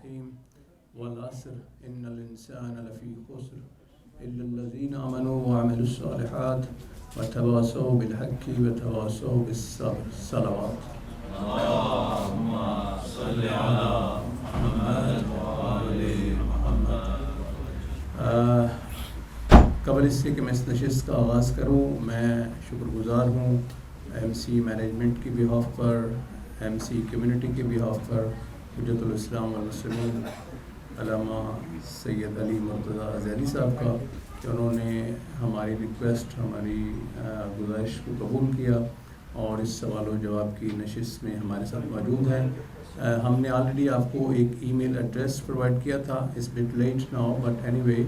الرحيم والعصر إن الإنسان لفي خسر إلا الذين آمنوا وعملوا الصالحات وتواصوا بالحق وتواصوا بالصبر. صلوات. اللهم صل على محمد وآل محمد. قبل اس سے کہ میں اس نشست کا آغاز کروں، میں شکر گزار ہوں ایم سی مینجمنٹ کی بہاف پر، ایم سی کمیونٹی کے بہاف پر حجت الاسلام والمسلمین علامہ سید علی مرتضیٰ زیدی صاحب کا کہ انہوں نے ہماری ریکویسٹ، ہماری گزارش کو قبول کیا اور اس سوال و جواب کی نشست میں ہمارے ساتھ موجود ہیں. ہم نے آلریڈی آپ کو ایک ای میل ایڈریس پرووائڈ کیا تھا. It's bit late now but anyway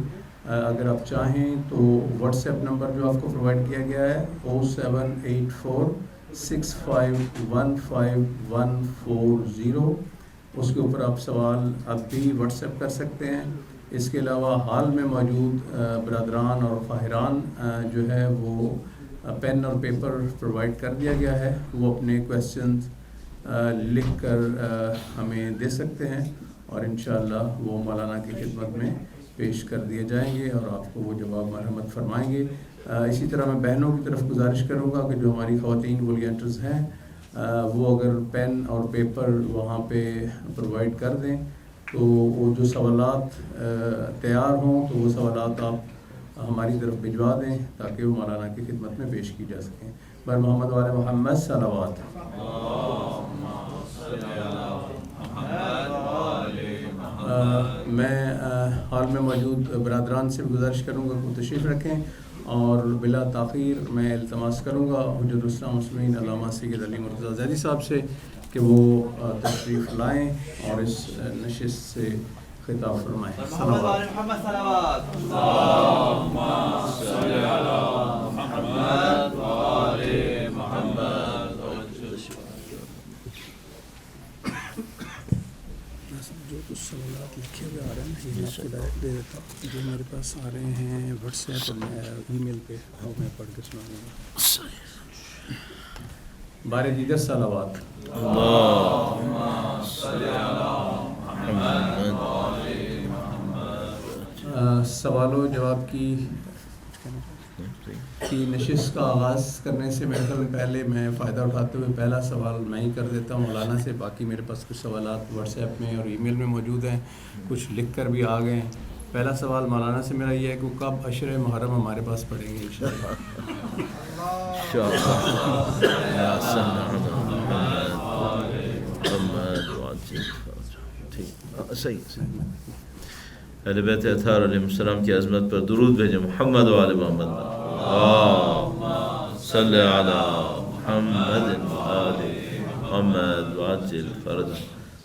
اگر آپ چاہیں تو واٹس ایپ نمبر جو آپ کو پرووائڈ کیا گیا ہے 07846515140، اس کے اوپر آپ سوال اب بھی واٹس ایپ کر سکتے ہیں. اس کے علاوہ حال میں موجود برادران اور خواہران جو ہے وہ پین اور پیپر پرووائڈ کر دیا گیا ہے، وہ اپنے کویسچنز لکھ کر ہمیں دے سکتے ہیں اور انشاءاللہ وہ مولانا کی خدمت میں پیش کر دیے جائیں گے اور آپ کو وہ جواب مرحمت فرمائیں گے. اسی طرح میں بہنوں کی طرف گزارش کروں گا کہ جو ہماری خواتین ولیانٹرز ہیں وہ اگر پین اور پیپر وہاں پہ پرووائڈ کر دیں تو وہ جو سوالات تیار ہوں تو وہ سوالات آپ ہماری طرف بھجوا دیں تاکہ وہ مولانا کی خدمت میں پیش کی جا سکیں. بر محمد وعلی محمد صلوات. میں حال میں موجود برادران سے گزارش کروں گا کہ تشریف رکھیں اور بلا تاخیر میں التماس کروں گا حجت الاسلام مسلمین علامہ سید علی مرتضیٰ زیدی صاحب سے کہ وہ تشریف لائیں اور اس نشست سے خطاب فرمائیں. محمد صلوات. اللهم صل على محمد وآل محمد. جو کچھ سوالات لکھے ہوئے آ رہے ہیں یہ میں آپ کو ڈائریکٹ دے دیتا ہوں، جو میرے پاس آ رہے ہیں واٹس ایپ اور ای میل پہ وہ میں پڑھ کے سناؤں گا. بار دیگر صلوات. اللهم صل على محمد وآل محمد. سوال و جواب کی نشست کا آغاز کرنے سے میرے خیال میں پہلے میں فائدہ اٹھاتے ہوئے پہلا سوال میں ہی کر دیتا ہوں مولانا سے. باقی میرے پاس کچھ سوالات واٹس ایپ میں اور ای میل میں موجود ہیں، کچھ لکھ کر بھی آ گئے ہیں. پہلا سوال مولانا سے میرا یہ ہے کہ کب عشر محرم ہمارے پاس پڑھیں گے انشاءاللہ. اہل بیت اطہار علیہ السلام کی عظمت پر درود بھیجیں. محمد وآل محمد. اللہم صلی علی محمد وآل محمد وعجل فرجہ.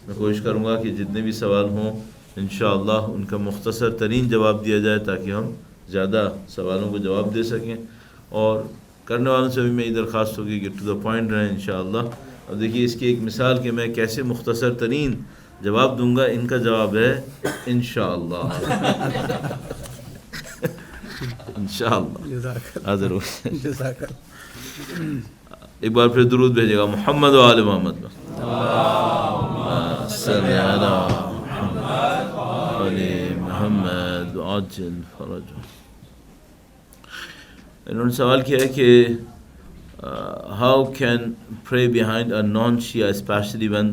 میں کوشش کروں گا کہ جتنے بھی سوال ہوں انشاءاللہ ان کا مختصر ترین جواب دیا جائے تاکہ ہم زیادہ سوالوں کو جواب دے سکیں، اور کرنے والوں سے بھی میری درخواست ہوگی کہ ٹو دا پوائنٹ رہیں انشاءاللہ. اب دیکھیے اس کی ایک مثال کہ میں کیسے مختصر ترین جواب دوں گا. ان کا جواب ہے انشاءاللہ. انشاءاللہ. حاضر ہو. ایک بار پھر درود بھیجے گا محمد و آل محمد. اللہم صلی علی محمد و آل محمد عاجل فرجہ. انہوں نے سوال کیا ہے کہ how can pray behind a non-Shia especially when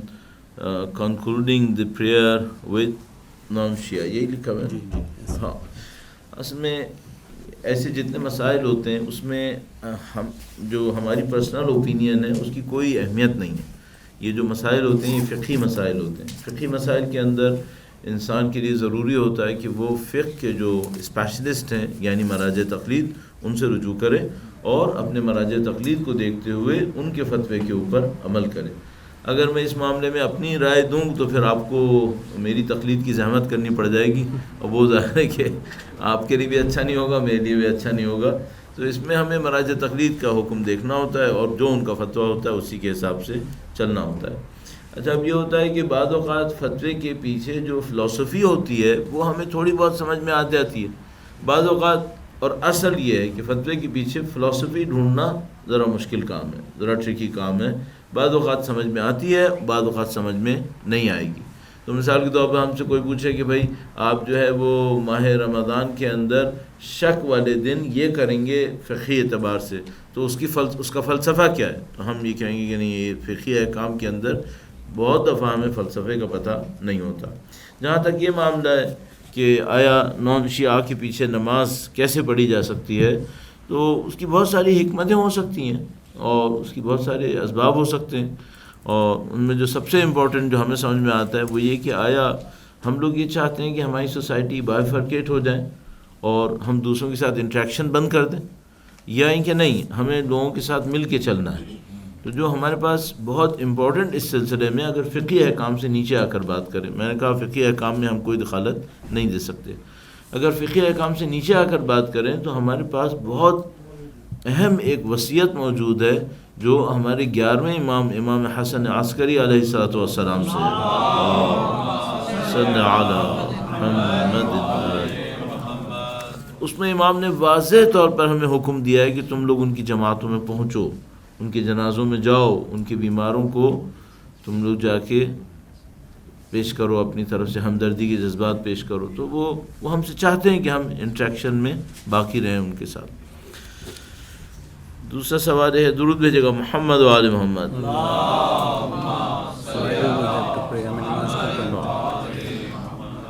concluding the prayer with non-Shia. یہی لکھا ہوا ہے. ہاں اصل میں ایسے جتنے مسائل ہوتے ہیں اس میں ہم جو ہماری پرسنل اوپینین ہے اس کی کوئی اہمیت نہیں ہے. یہ جو مسائل ہوتے ہیں یہ فقہی مسائل ہوتے ہیں. فقہی مسائل کے اندر انسان کے لیے ضروری ہوتا ہے کہ وہ فقہ کے جو اسپیشلسٹ ہیں یعنی مراجع تقلید ان سے رجوع کرے اور اپنے مراجع تقلید کو دیکھتے ہوئے ان کے فتوے کے اوپر عمل کرے. اگر میں اس معاملے میں اپنی رائے دوں تو پھر آپ کو میری تقلید کی زحمت کرنی پڑ جائے گی اور وہ ظاہر ہے کہ آپ کے لیے بھی اچھا نہیں ہوگا، میرے لیے بھی اچھا نہیں ہوگا. تو اس میں ہمیں مراجع تقلید کا حکم دیکھنا ہوتا ہے اور جو ان کا فتویٰ ہوتا ہے اسی کے حساب سے چلنا ہوتا ہے. اچھا اب یہ ہوتا ہے کہ بعض اوقات فتوے کے پیچھے جو فلسفی ہوتی ہے وہ ہمیں تھوڑی بہت سمجھ میں آ جاتی ہے بعض اوقات، اور اصل یہ ہے کہ فتوے کے پیچھے فلسفی ڈھونڈنا ذرا مشکل کام ہے، ذرا ٹرکی کام ہے. بعض اوقات سمجھ میں آتی ہے، بعض اوقات سمجھ میں نہیں آئے گی. تو تو مثال کے طور پر ہم سے کوئی پوچھے کہ بھائی آپ جو ہے وہ ماہ رمضان کے اندر شک والے دن یہ کریں گے فقہی اعتبار سے، تو اس کا فلسفہ کیا ہے؟ تو ہم یہ کہیں گے کہ نہیں، یہ فقہی احکام کے اندر بہت دفعہ ہمیں فلسفے کا پتہ نہیں ہوتا۔ جہاں تک یہ معاملہ ہے کہ آیا نان شیعہ کے پیچھے نماز کیسے پڑھی جا سکتی ہے، تو اس کی بہت ساری حکمتیں ہو سکتی ہیں اور اس کی بہت سارے اسباب ہو سکتے ہیں، اور ان میں جو سب سے امپورٹنٹ جو ہمیں سمجھ میں آتا ہے وہ یہ کہ آیا ہم لوگ یہ چاہتے ہیں کہ ہماری سوسائٹی بائیفرکیٹ ہو جائے اور ہم دوسروں کے ساتھ انٹریکشن بند کر دیں، یا ان کہ نہیں، ہمیں لوگوں کے ساتھ مل کے چلنا ہے۔ تو جو ہمارے پاس بہت امپورٹنٹ اس سلسلے میں، اگر فقہی احکام سے نیچے آ کر بات کریں، میں نے کہا فقہی احکام میں ہم کوئی دخالت نہیں دے سکتے، اگر فقہی احکام سے نیچے آ کر بات کریں تو ہمارے پاس بہت اہم ایک وصیت موجود ہے جو ہمارے 11ویں امام حسن عسکری علیہ الصلوۃ والسلام سے صلی علی محمد۔ اس میں امام نے واضح طور پر ہمیں حکم دیا ہے کہ تم لوگ ان کی جماعتوں میں پہنچو، ان کے جنازوں میں جاؤ، ان کے بیماروں کو تم لوگ جا کے پیش کرو، اپنی طرف سے ہمدردی کے جذبات پیش کرو۔ تو وہ ہم سے چاہتے ہیں کہ ہم انٹریکشن میں باقی رہیں ان کے ساتھ۔ دوسرا سوال ہے، درود بھیجے گا محمد و آل محمد۔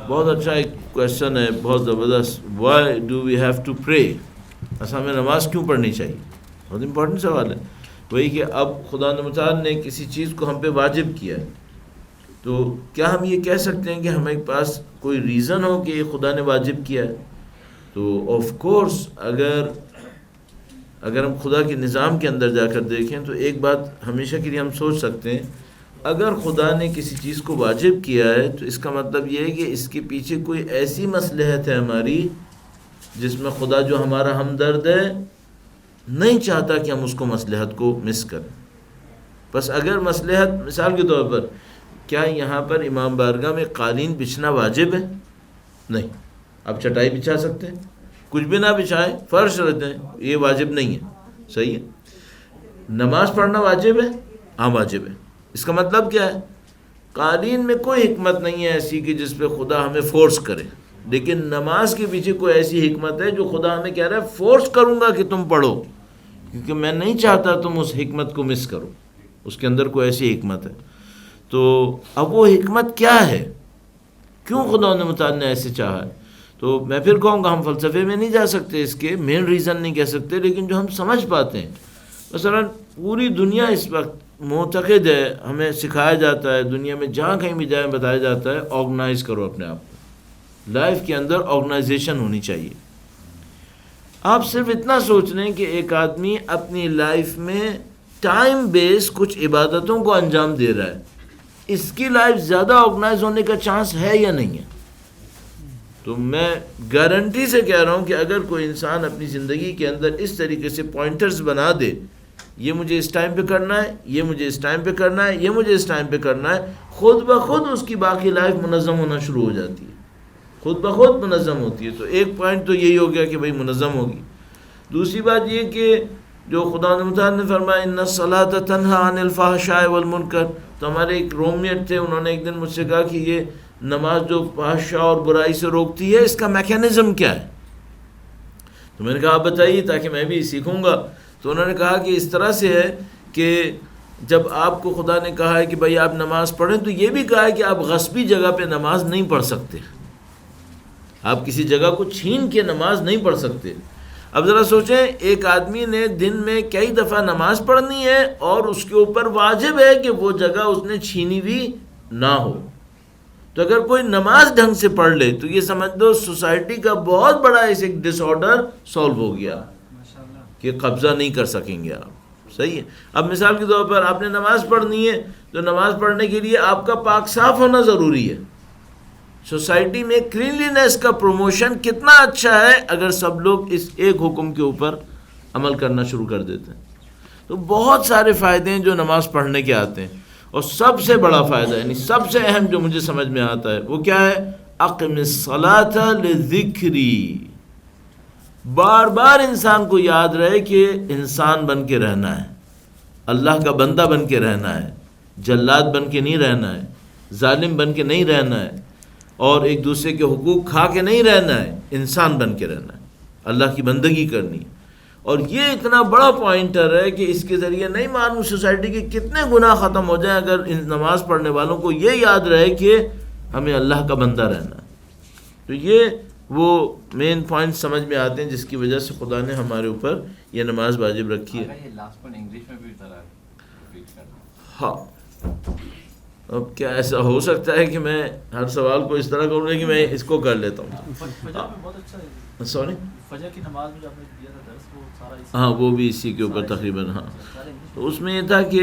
بہت اچھا ایک کویشچن ہے، بہت زبردست۔ Why do we have to pray? اصل ہمیں نماز کیوں پڑھنی چاہیے؟ بہت امپورٹنٹ سوال ہے۔ وہی کہ اب خدا متعال نے کسی چیز کو ہم پہ واجب کیا ہے، تو کیا ہم یہ کہہ سکتے ہیں کہ ہمارے پاس کوئی ریزن ہو کہ یہ خدا نے واجب کیا ہے؟ تو آف کورس اگر ہم خدا کے نظام کے اندر جا کر دیکھیں تو ایک بات ہمیشہ کے لیے ہم سوچ سکتے ہیں، اگر خدا نے کسی چیز کو واجب کیا ہے تو اس کا مطلب یہ ہے کہ اس کے پیچھے کوئی ایسی مصلحت ہے ہماری جس میں خدا جو ہمارا ہمدرد ہے نہیں چاہتا کہ ہم اس کو مصلحت کو مس کریں۔ بس اگر مصلحت، مثال کے طور پر کیا یہاں پر امام بارگاہ میں قالین بچھنا واجب ہے؟ نہیں۔ آپ چٹائی بچھا سکتے ہیں، کچھ بھی نہ بچھائیں، فرش رکھ دیں، یہ واجب نہیں ہے، صحیح ہے۔ نماز پڑھنا واجب ہے؟ ہاں واجب ہے۔ اس کا مطلب کیا ہے؟ قالین میں کوئی حکمت نہیں ہے ایسی کہ جس پہ خدا ہمیں فورس کرے، لیکن نماز کے پیچھے کوئی ایسی حکمت ہے جو خدا ہمیں کہہ رہا ہے فورس کروں گا کہ تم پڑھو، کیونکہ میں نہیں چاہتا تم اس حکمت کو مس کرو، اس کے اندر کوئی ایسی حکمت ہے۔ تو اب وہ حکمت کیا ہے؟ کیوں خدا متعال نے ایسے چاہا ہے؟ تو میں پھر کہوں گا ہم فلسفے میں نہیں جا سکتے، اس کے مین ریزن نہیں کہہ سکتے، لیکن جو ہم سمجھ پاتے ہیں، مثلا پوری دنیا اس وقت معتقد ہے، ہمیں سکھایا جاتا ہے، دنیا میں جہاں کہیں بھی جائیں بتایا جاتا ہے آرگنائز کرو اپنے آپ کو، لائف کے اندر آرگنائزیشن ہونی چاہیے۔ آپ صرف اتنا سوچ لیں کہ ایک آدمی اپنی لائف میں ٹائم بیس کچھ عبادتوں کو انجام دے رہا ہے، اس کی لائف زیادہ آرگنائز ہونے کا چانس ہے یا نہیں ہے؟ تو میں گارنٹی سے کہہ رہا ہوں کہ اگر کوئی انسان اپنی زندگی کے اندر اس طریقے سے پوائنٹرز بنا دے، یہ مجھے اس ٹائم پہ کرنا ہے، یہ مجھے اس ٹائم پہ کرنا ہے، یہ مجھے اس ٹائم پہ کرنا ہے، خود بخود اس کی باقی لائف منظم ہونا شروع ہو جاتی ہے، خود بخود منظم ہوتی ہے۔ تو ایک پوائنٹ تو یہی ہو گیا کہ بھئی منظم ہوگی۔ دوسری بات یہ کہ جو خدا متعال نے فرمایا ان الصلاۃ تنہی عن الفحشاء والمنکر، تو ہمارے ایک رومیٹ تھے، انہوں نے ایک دن مجھ سے کہا کہ یہ نماز جو فحشاء اور برائی سے روکتی ہے، اس کا میکینزم کیا ہے؟ تو میں نے کہا آپ بتائیے تاکہ میں بھی سیکھوں گا۔ تو انہوں نے کہا کہ اس طرح سے ہے کہ جب آپ کو خدا نے کہا ہے کہ بھائی آپ نماز پڑھیں، تو یہ بھی کہا ہے کہ آپ غصبی جگہ پہ نماز نہیں پڑھ سکتے، آپ کسی جگہ کو چھین کے نماز نہیں پڑھ سکتے۔ اب ذرا سوچیں، ایک آدمی نے دن میں کئی دفعہ نماز پڑھنی ہے اور اس کے اوپر واجب ہے کہ وہ جگہ اس نے چھینی ہوئی نہ ہو، تو اگر کوئی نماز ڈھنگ سے پڑھ لے تو یہ سمجھ دو سوسائٹی کا بہت بڑا ایک ڈس آرڈر سالو ہو گیا کہ قبضہ نہیں کر سکیں گے آپ، صحیح ہے۔ اب مثال کے طور پر آپ نے نماز پڑھنی ہے، تو نماز پڑھنے کے لیے آپ کا پاک صاف ہونا ضروری ہے۔ سوسائٹی میں کلینلینس کا پروموشن کتنا اچھا ہے اگر سب لوگ اس ایک حکم کے اوپر عمل کرنا شروع کر دیتے ہیں۔ تو بہت سارے فائدے ہیں جو نماز پڑھنے کے آتے ہیں، اور سب سے بڑا فائدہ یعنی سب سے اہم جو مجھے سمجھ میں آتا ہے وہ کیا ہے؟ اقم الصلاۃ لذکری، بار بار انسان کو یاد رہے کہ انسان بن کے رہنا ہے، اللہ کا بندہ بن کے رہنا ہے، جلاد بن کے نہیں رہنا ہے، ظالم بن کے نہیں رہنا ہے اور ایک دوسرے کے حقوق کھا کے نہیں رہنا ہے، انسان بن کے رہنا ہے، اللہ کی بندگی کرنی ہے. اور یہ اتنا بڑا پوائنٹر ہے کہ اس کے ذریعے نہیں معلوم سوسائٹی کے کتنے گناہ ختم ہو جائیں اگر ان نماز پڑھنے والوں کو یہ یاد رہے کہ ہمیں اللہ کا بندہ رہنا ہے. تو یہ وہ مین پوائنٹ سمجھ میں آتے ہیں جس کی وجہ سے خدا نے ہمارے اوپر یہ نماز واجب رکھی ہے. یہ لاسٹ پوائنٹ انگلش میں بھی ذرا ریپیٹ کرنا. ہاں، اب کیا ایسا ہو سکتا ہے کہ میں ہر سوال کو اس طرح کروں کہ میں اس کو کر لیتا ہوں. فجر میں بہت اچھا ہے. سوری، فجر کی نماز میں جو آپ نے دیا تھا درس وہ سارا ہاں وہ بھی اسی کے اوپر تقریباً. ہاں تو اس میں یہ تھا کہ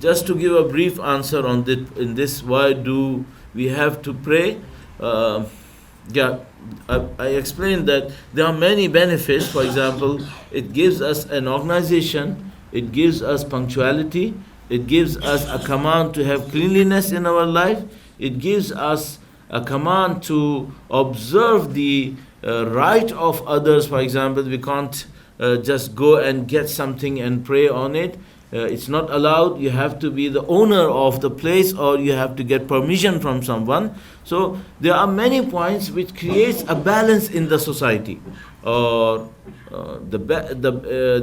just to give a brief answer on this, in this, why do we have to pray? I explained that there are many benefits. For example, it gives us an organization, it gives us punctuality, it gives us a command to have cleanliness in our life, it gives us a command to observe the right of others. For example, we can't just go and get something and pray on it. It's not allowed. You have to be the owner of the place or you have to get permission from someone. So there are many points which creates a balance in the society.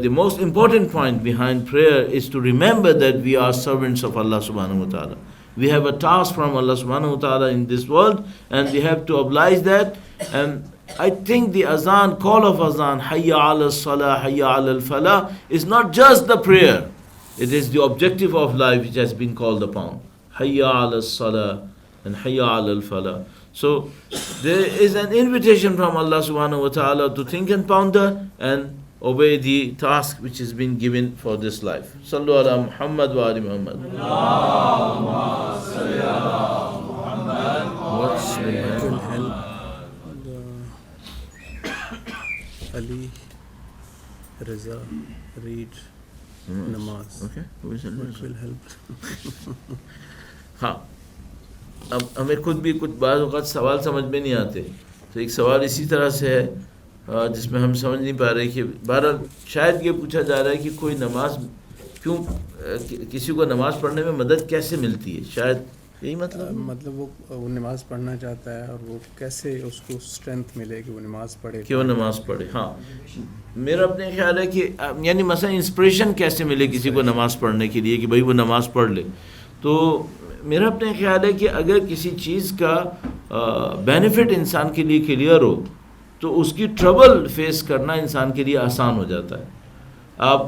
The most important point behind prayer is to remember that we are servants of Allah subhanahu wa ta'ala. We have a task from Allah subhanahu wa ta'ala in this world and we have to oblige that. And I think the azan, call of azan, hayya ala salah, hayya ala falah, is not just the prayer. It is the objective of life which has been called upon. Hayya ala salah and hayya ala falah. So there is an invitation from Allah subhanahu wa ta'ala to think and ponder and obey the task which has been given for this life. Sallu ala Muhammad wa ali Muhammad. Allahumma salli ala Muhammad wa ali Muhammad. Ali Raza read namaz. Okay, who is What will help? ہاں، اب ہمیں خود بھی کچھ بعض اوقات سوال سمجھ میں نہیں آتے. تو ایک سوال اسی طرح سے ہے جس میں ہم سمجھ نہیں پا رہے کہ بہرحال شاید یہ پوچھا جا رہا ہے کہ کوئی نماز کیوں، کسی کو نماز پڑھنے میں مدد کیسے ملتی ہے، شاید یہی مطلب وہ نماز پڑھنا چاہتا ہے اور وہ کیسے اس کو اسٹرینتھ ملے کہ وہ نماز پڑھے کہ وہ نماز پڑھے. ہاں میرا اپنے خیال ہے کہ یعنی مثلا انسپریشن کیسے ملے کسی کو نماز پڑھنے کے لیے کہ بھائی وہ نماز پڑھ لے. تو میرا اپنے خیال ہے کہ اگر کسی چیز کا بینیفٹ انسان کے لیے کلیئر ہو تو اس کی ٹربل فیس کرنا انسان کے لیے آسان ہو جاتا ہے. آپ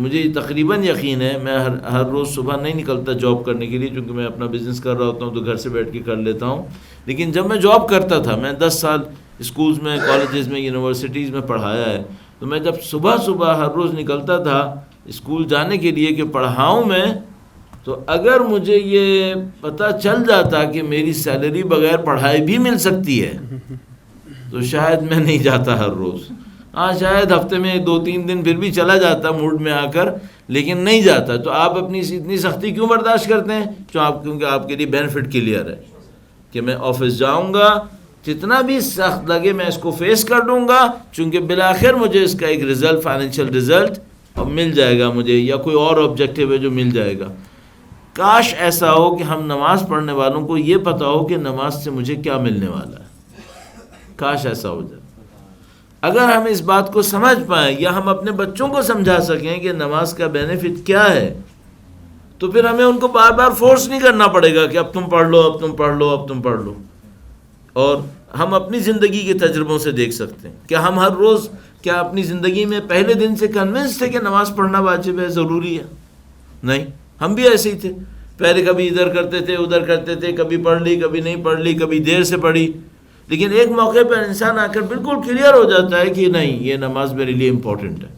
مجھے تقریباً یقین ہے میں ہر روز صبح نہیں نکلتا جاب کرنے کے لیے کیونکہ میں اپنا بزنس کر رہا ہوتا ہوں تو گھر سے بیٹھ کے کر لیتا ہوں. لیکن جب میں جاب کرتا تھا، میں 10 سال اسکولز میں، کالجز میں، یونیورسٹیز میں پڑھایا ہے، تو میں جب صبح ہر روز نکلتا تھا اسکول جانے کے لیے کہ پڑھاؤں میں، تو اگر مجھے یہ پتہ چل جاتا کہ میری سیلری بغیر پڑھائی بھی مل سکتی ہے تو شاید میں نہیں جاتا ہر روز. ہاں شاید ہفتے میں 2-3 دن پھر بھی چلا جاتا موڈ میں آ کر، لیکن نہیں جاتا. تو آپ اپنی اتنی سختی کیوں برداشت کرتے ہیں؟ کیونکہ آپ کے لیے بینیفٹ کلیئر ہے کہ میں آفس جاؤں گا، جتنا بھی سخت لگے میں اس کو فیس کر لوں گا، چونکہ بالآخر مجھے اس کا ایک رزلٹ، فائنینشیل رزلٹ مل جائے گا مجھے، یا کوئی اور آبجیکٹیو ہے جو مل جائے گا. کاش ایسا ہو کہ ہم نماز پڑھنے والوں کو یہ پتہ ہو کہ نماز سے مجھے کیا ملنے والا ہے. کاش ایسا ہو جائے. اگر ہم اس بات کو سمجھ پائیں یا ہم اپنے بچوں کو سمجھا سکیں کہ نماز کا بینیفٹ کیا ہے، تو پھر ہمیں ان کو بار بار فورس نہیں کرنا پڑے گا کہ اب تم پڑھ لو، اب تم پڑھ لو، اب تم پڑھ لو. اور ہم اپنی زندگی کے تجربوں سے دیکھ سکتے ہیں کہ ہم ہر روز کیا اپنی زندگی میں پہلے دن سے کنونس تھے کہ نماز پڑھنا واجب ہے، ضروری ہے؟ نہیں، ہم بھی ایسے ہی تھے. پہلے کبھی ادھر کرتے تھے، ادھر کرتے تھے، کبھی پڑھ لی، کبھی نہیں پڑھ لی، کبھی دیر سے پڑھی. لیکن ایک موقع پر انسان آ کر بالکل کلیئر ہو جاتا ہے کہ نہیں، یہ نماز میرے لیے امپورٹنٹ ہے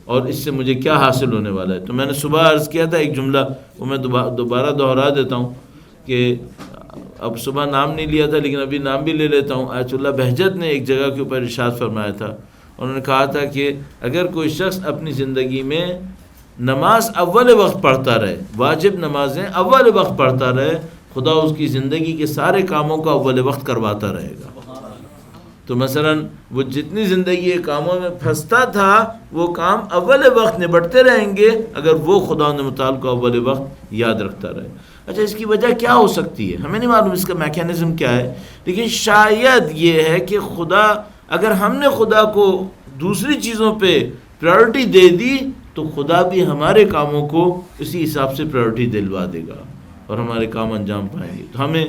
اور اس سے مجھے کیا حاصل ہونے والا ہے. تو میں نے صبح عرض کیا تھا ایک جملہ، وہ میں دوبارہ دہرا دیتا ہوں کہ اب صبح نام نہیں لیا تھا لیکن ابھی نام بھی لے لیتا ہوں. آیت اللہ بہجت نے ایک جگہ کے اوپر ارشاد فرمایا تھا، انہوں نے کہا تھا کہ اگر کوئی شخص اپنی زندگی میں نماز اول وقت پڑھتا رہے، واجب نمازیں اول وقت پڑھتا رہے، خدا اس کی زندگی کے سارے کاموں کا اول وقت کرواتا رہے گا. تو مثلا وہ جتنی زندگی کے کاموں میں پھنستا تھا وہ کام اول وقت نبٹتے رہیں گے اگر وہ خدا نے متعال کو اول وقت یاد رکھتا رہے. اچھا اس کی وجہ کیا ہو سکتی ہے؟ ہمیں نہیں معلوم اس کا میکینزم کیا ہے، لیکن شاید یہ ہے کہ خدا، اگر ہم نے خدا کو دوسری چیزوں پہ پرائرٹی دے دی تو خدا بھی ہمارے کاموں کو اسی حساب سے پرائرٹی دلوا دے گا اور ہمارے کام انجام پائیں گے، تو ہمیں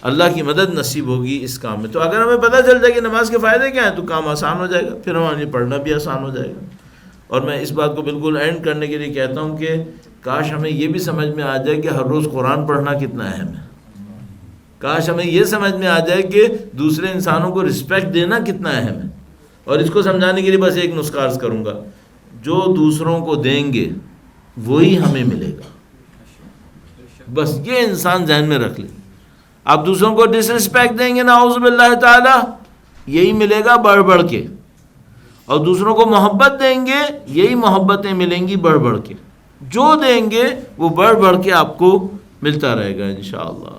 اللہ کی مدد نصیب ہوگی اس کام میں۔ تو اگر ہمیں پتہ چل جائے کہ نماز کے فائدے کیا ہیں تو کام آسان ہو جائے گا، پھر ہمارے لیے پڑھنا بھی آسان ہو جائے گا۔ اور میں اس بات کو بالکل اینڈ کرنے کے لیے کہتا ہوں کہ کاش ہمیں یہ بھی سمجھ میں آ جائے کہ ہر روز قرآن پڑھنا کتنا اہم ہے، کاش ہمیں یہ سمجھ میں آ جائے کہ دوسرے انسانوں کو رسپیکٹ دینا کتنا اہم ہے۔ اور اس کو سمجھانے کے لیے بس ایک نسخہ عرض کروں گا، جو دوسروں کو دیں گے وہی ہمیں ملے گا، بس یہ انسان ذہن میں رکھ لے۔ آپ دوسروں کو ڈس رسپیکٹ دیں گے نعوذ باللہ تعالی، یہی ملے گا بڑھ بڑھ کے، اور دوسروں کو محبت دیں گے یہی محبتیں ملیں گی بڑھ بڑھ کے، جو دیں گے وہ بڑھ بڑھ کے آپ کو ملتا رہے گا انشاءاللہ۔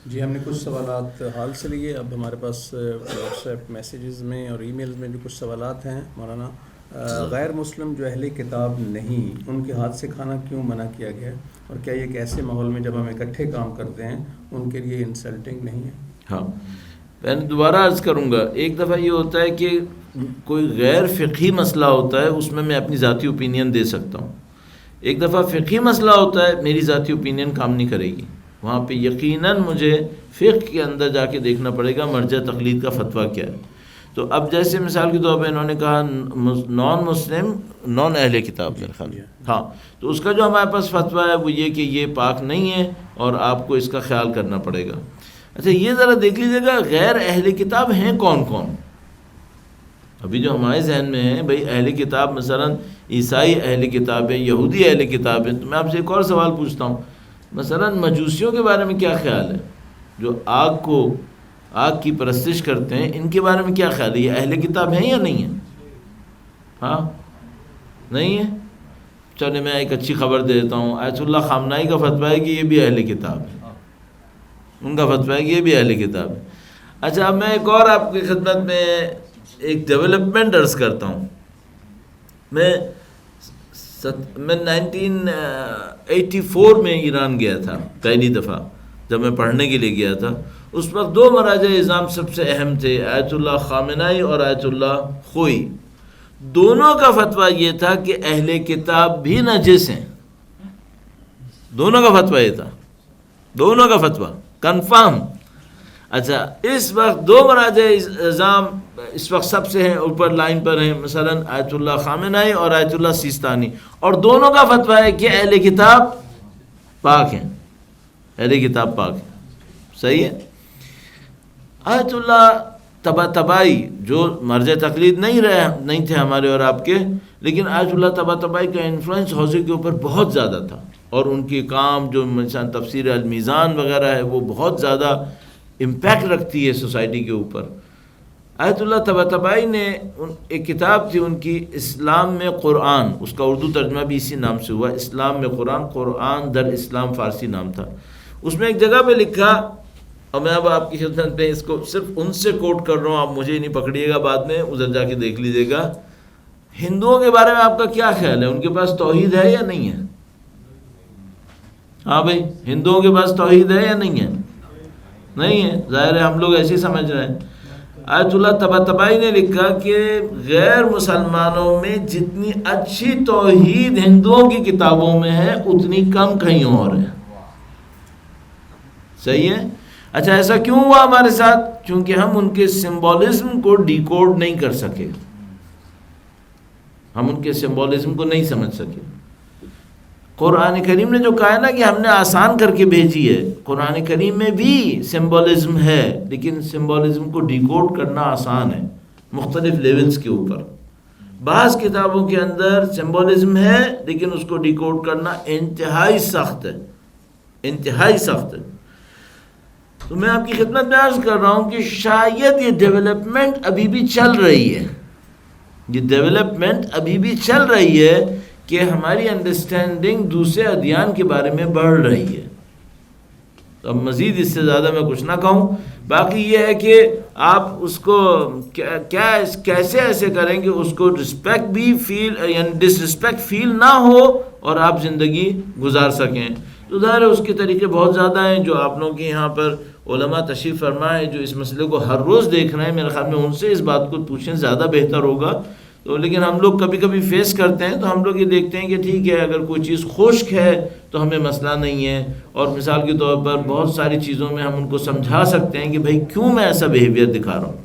جی ہم نے کچھ سوالات حال سے لیے، اب ہمارے پاس واٹس ایپ میسیجز میں اور ای میلز میں بھی کچھ سوالات ہیں۔ مولانا، غیر مسلم جو اہل کتاب نہیں ان کے ہاتھ سے کھانا کیوں منع کیا گیا ہے، اور کیا یہ ایک ایسے ماحول میں جب ہم اکٹھے کام کرتے ہیں ان کے لیے انسلٹنگ نہیں ہے؟ ہاں میں دوبارہ عرض کروں گا، ایک دفعہ یہ ہوتا ہے کہ کوئی غیر فقہی مسئلہ ہوتا ہے، اس میں اپنی ذاتی اوپینین دے سکتا ہوں۔ ایک دفعہ فقہی مسئلہ ہوتا ہے، میری ذاتی اوپینین کام نہیں کرے گی، وہاں پہ یقیناً مجھے فقہ کے اندر جا کے دیکھنا پڑے گا مرجع تقلید کا فتویٰ کیا ہے۔ تو اب جیسے مثال کے طور پہ انہوں نے کہا نان مسلم نان اہل کتاب، میرے خیال میں ہاں، تو اس کا جو ہمارے پاس فتویٰ ہے وہ یہ کہ یہ پاک نہیں ہے اور آپ کو اس کا خیال کرنا پڑے گا۔ اچھا یہ ذرا دیکھ لیجیے گا غیر اہل کتاب ہیں کون کون؟ ابھی جو ہمارے ذہن میں ہے بھائی اہل کتاب مثلا عیسائی اہل کتاب ہیں، یہودی اہل کتاب ہیں، تو میں آپ سے ایک اور سوال پوچھتا ہوں، مثلا مجوسیوں کے بارے میں کیا خیال ہے؟ جو آگ کی پرستش کرتے ہیں، ان کے بارے میں کیا خیال ہے؟ یہ اہل کتاب ہیں یا نہیں ہیں؟ ہاں نہیں ہے؟ چلے میں ایک اچھی خبر دے دیتا ہوں، آیت اللہ خامنائی کا فتویٰ ہے کہ یہ بھی اہل کتاب ہے، ان کا فتویٰ ہے کہ یہ بھی اہل کتاب ہے۔ اچھا اب میں ایک اور آپ کی خدمت میں ایک ڈیولپمنٹ عرض کرتا ہوں۔ میں 1984 میں ایران گیا تھا پہلی دفعہ، جب میں پڑھنے کے لیے گیا تھا۔ اس وقت دو مراجع نظام سب سے اہم تھے، آیت اللہ خامنائی اور آیت اللہ خوئی۔ دونوں کا فتویٰ یہ تھا کہ اہل کتاب بھی نجس ہیں، دونوں کا فتویٰ یہ تھا، دونوں کا فتویٰ کنفرم۔ اچھا اس وقت دو مراجع نظام اس وقت سب سے ہیں اوپر لائن پر ہیں، مثلا آیت اللہ خامنائی اور آیت اللہ سیستانی، اور دونوں کا فتویٰ ہے کہ اہل کتاب پاک ہیں، اہل کتاب پاک ہیں، صحیح ہے۔ آیت اللہ طباطبائی جو مرجع تقلید نہیں تھے ہمارے اور آپ کے، لیکن آیت اللہ طباطبائی کا انفلوئنس حوزے کے اوپر بہت زیادہ تھا، اور ان کے کام جو مثلا تفسیر المیزان وغیرہ ہے وہ بہت زیادہ امپیکٹ رکھتی ہے سوسائٹی کے اوپر۔ آیت اللہ طباطبائی نے ایک کتاب تھی ان کی، اسلام میں قرآن، اس کا اردو ترجمہ بھی اسی نام سے ہوا، اسلام میں قرآن، قرآن در اسلام فارسی نام تھا۔ اس میں ایک جگہ پہ لکھا، اور میں اب آپ کی خدمت میں اس کو صرف ان سے کوٹ کر رہا ہوں، آپ مجھے نہیں پکڑیے گا، بعد میں ادھر جا کے دیکھ لیجیے گا۔ ہندوؤں کے بارے میں آپ کا کیا خیال ہے؟ ان کے پاس توحید ہے یا نہیں ہے؟ ہاں بھائی ہندوؤں کے پاس توحید ہے یا نہیں ہے؟ نہیں ہے، ظاہر ہے ہم لوگ ایسے ہی سمجھ رہے ہیں۔ آیت اللہ طباطبائی نے لکھا کہ غیر مسلمانوں میں جتنی اچھی توحید ہندوؤں کی کتابوں میں ہے اتنی کم کہیں اور ہے، صحیح ہے۔ اچھا ایسا کیوں ہوا ہمارے ساتھ؟ کیونکہ ہم ان کے سمبولزم کو ڈیکوڈ نہیں کر سکے، ہم ان کے سمبولزم کو نہیں سمجھ سکے۔ قرآن کریم نے جو کہا ہے نا کہ ہم نے آسان کر کے بھیجی ہے، قرآن کریم میں بھی سمبولزم ہے، لیکن سمبولزم کو ڈیکوڈ کرنا آسان ہے مختلف لیولز کے اوپر۔ بعض کتابوں کے اندر سمبولزم ہے لیکن اس کو ڈیکوڈ کرنا انتہائی سخت ہے، انتہائی سخت ہے۔ تو میں آپ کی خدمت میں عرض کر رہا ہوں کہ شاید یہ ڈیولپمنٹ ابھی بھی چل رہی ہے، یہ ڈیولپمنٹ ابھی بھی چل رہی ہے کہ ہماری انڈرسٹینڈنگ دوسرے ادیان کے بارے میں بڑھ رہی ہے۔ تو اب مزید اس سے زیادہ میں کچھ نہ کہوں، باقی یہ ہے کہ آپ اس کو کیسے ایسے کریں کہ اس کو رسپیکٹ بھی فیل یعنی ڈس رسپیکٹ فیل نہ ہو اور آپ زندگی گزار سکیں۔ تو ظاہر ہے اس کے طریقے بہت زیادہ ہیں. جو آپ لوگوں کے یہاں پر علماء تشریف فرمائے جو اس مسئلے کو ہر روز دیکھ رہے ہیں، میرے خیال میں ان سے اس بات کو پوچھیں زیادہ بہتر ہوگا. تو لیکن ہم لوگ کبھی کبھی فیس کرتے ہیں تو ہم لوگ یہ دیکھتے ہیں کہ ٹھیک ہے اگر کوئی چیز خشک ہے تو ہمیں مسئلہ نہیں ہے، اور مثال کے طور پر بہت ساری چیزوں میں ہم ان کو سمجھا سکتے ہیں کہ بھائی کیوں میں ایسا بیہیویئر دکھا رہا ہوں.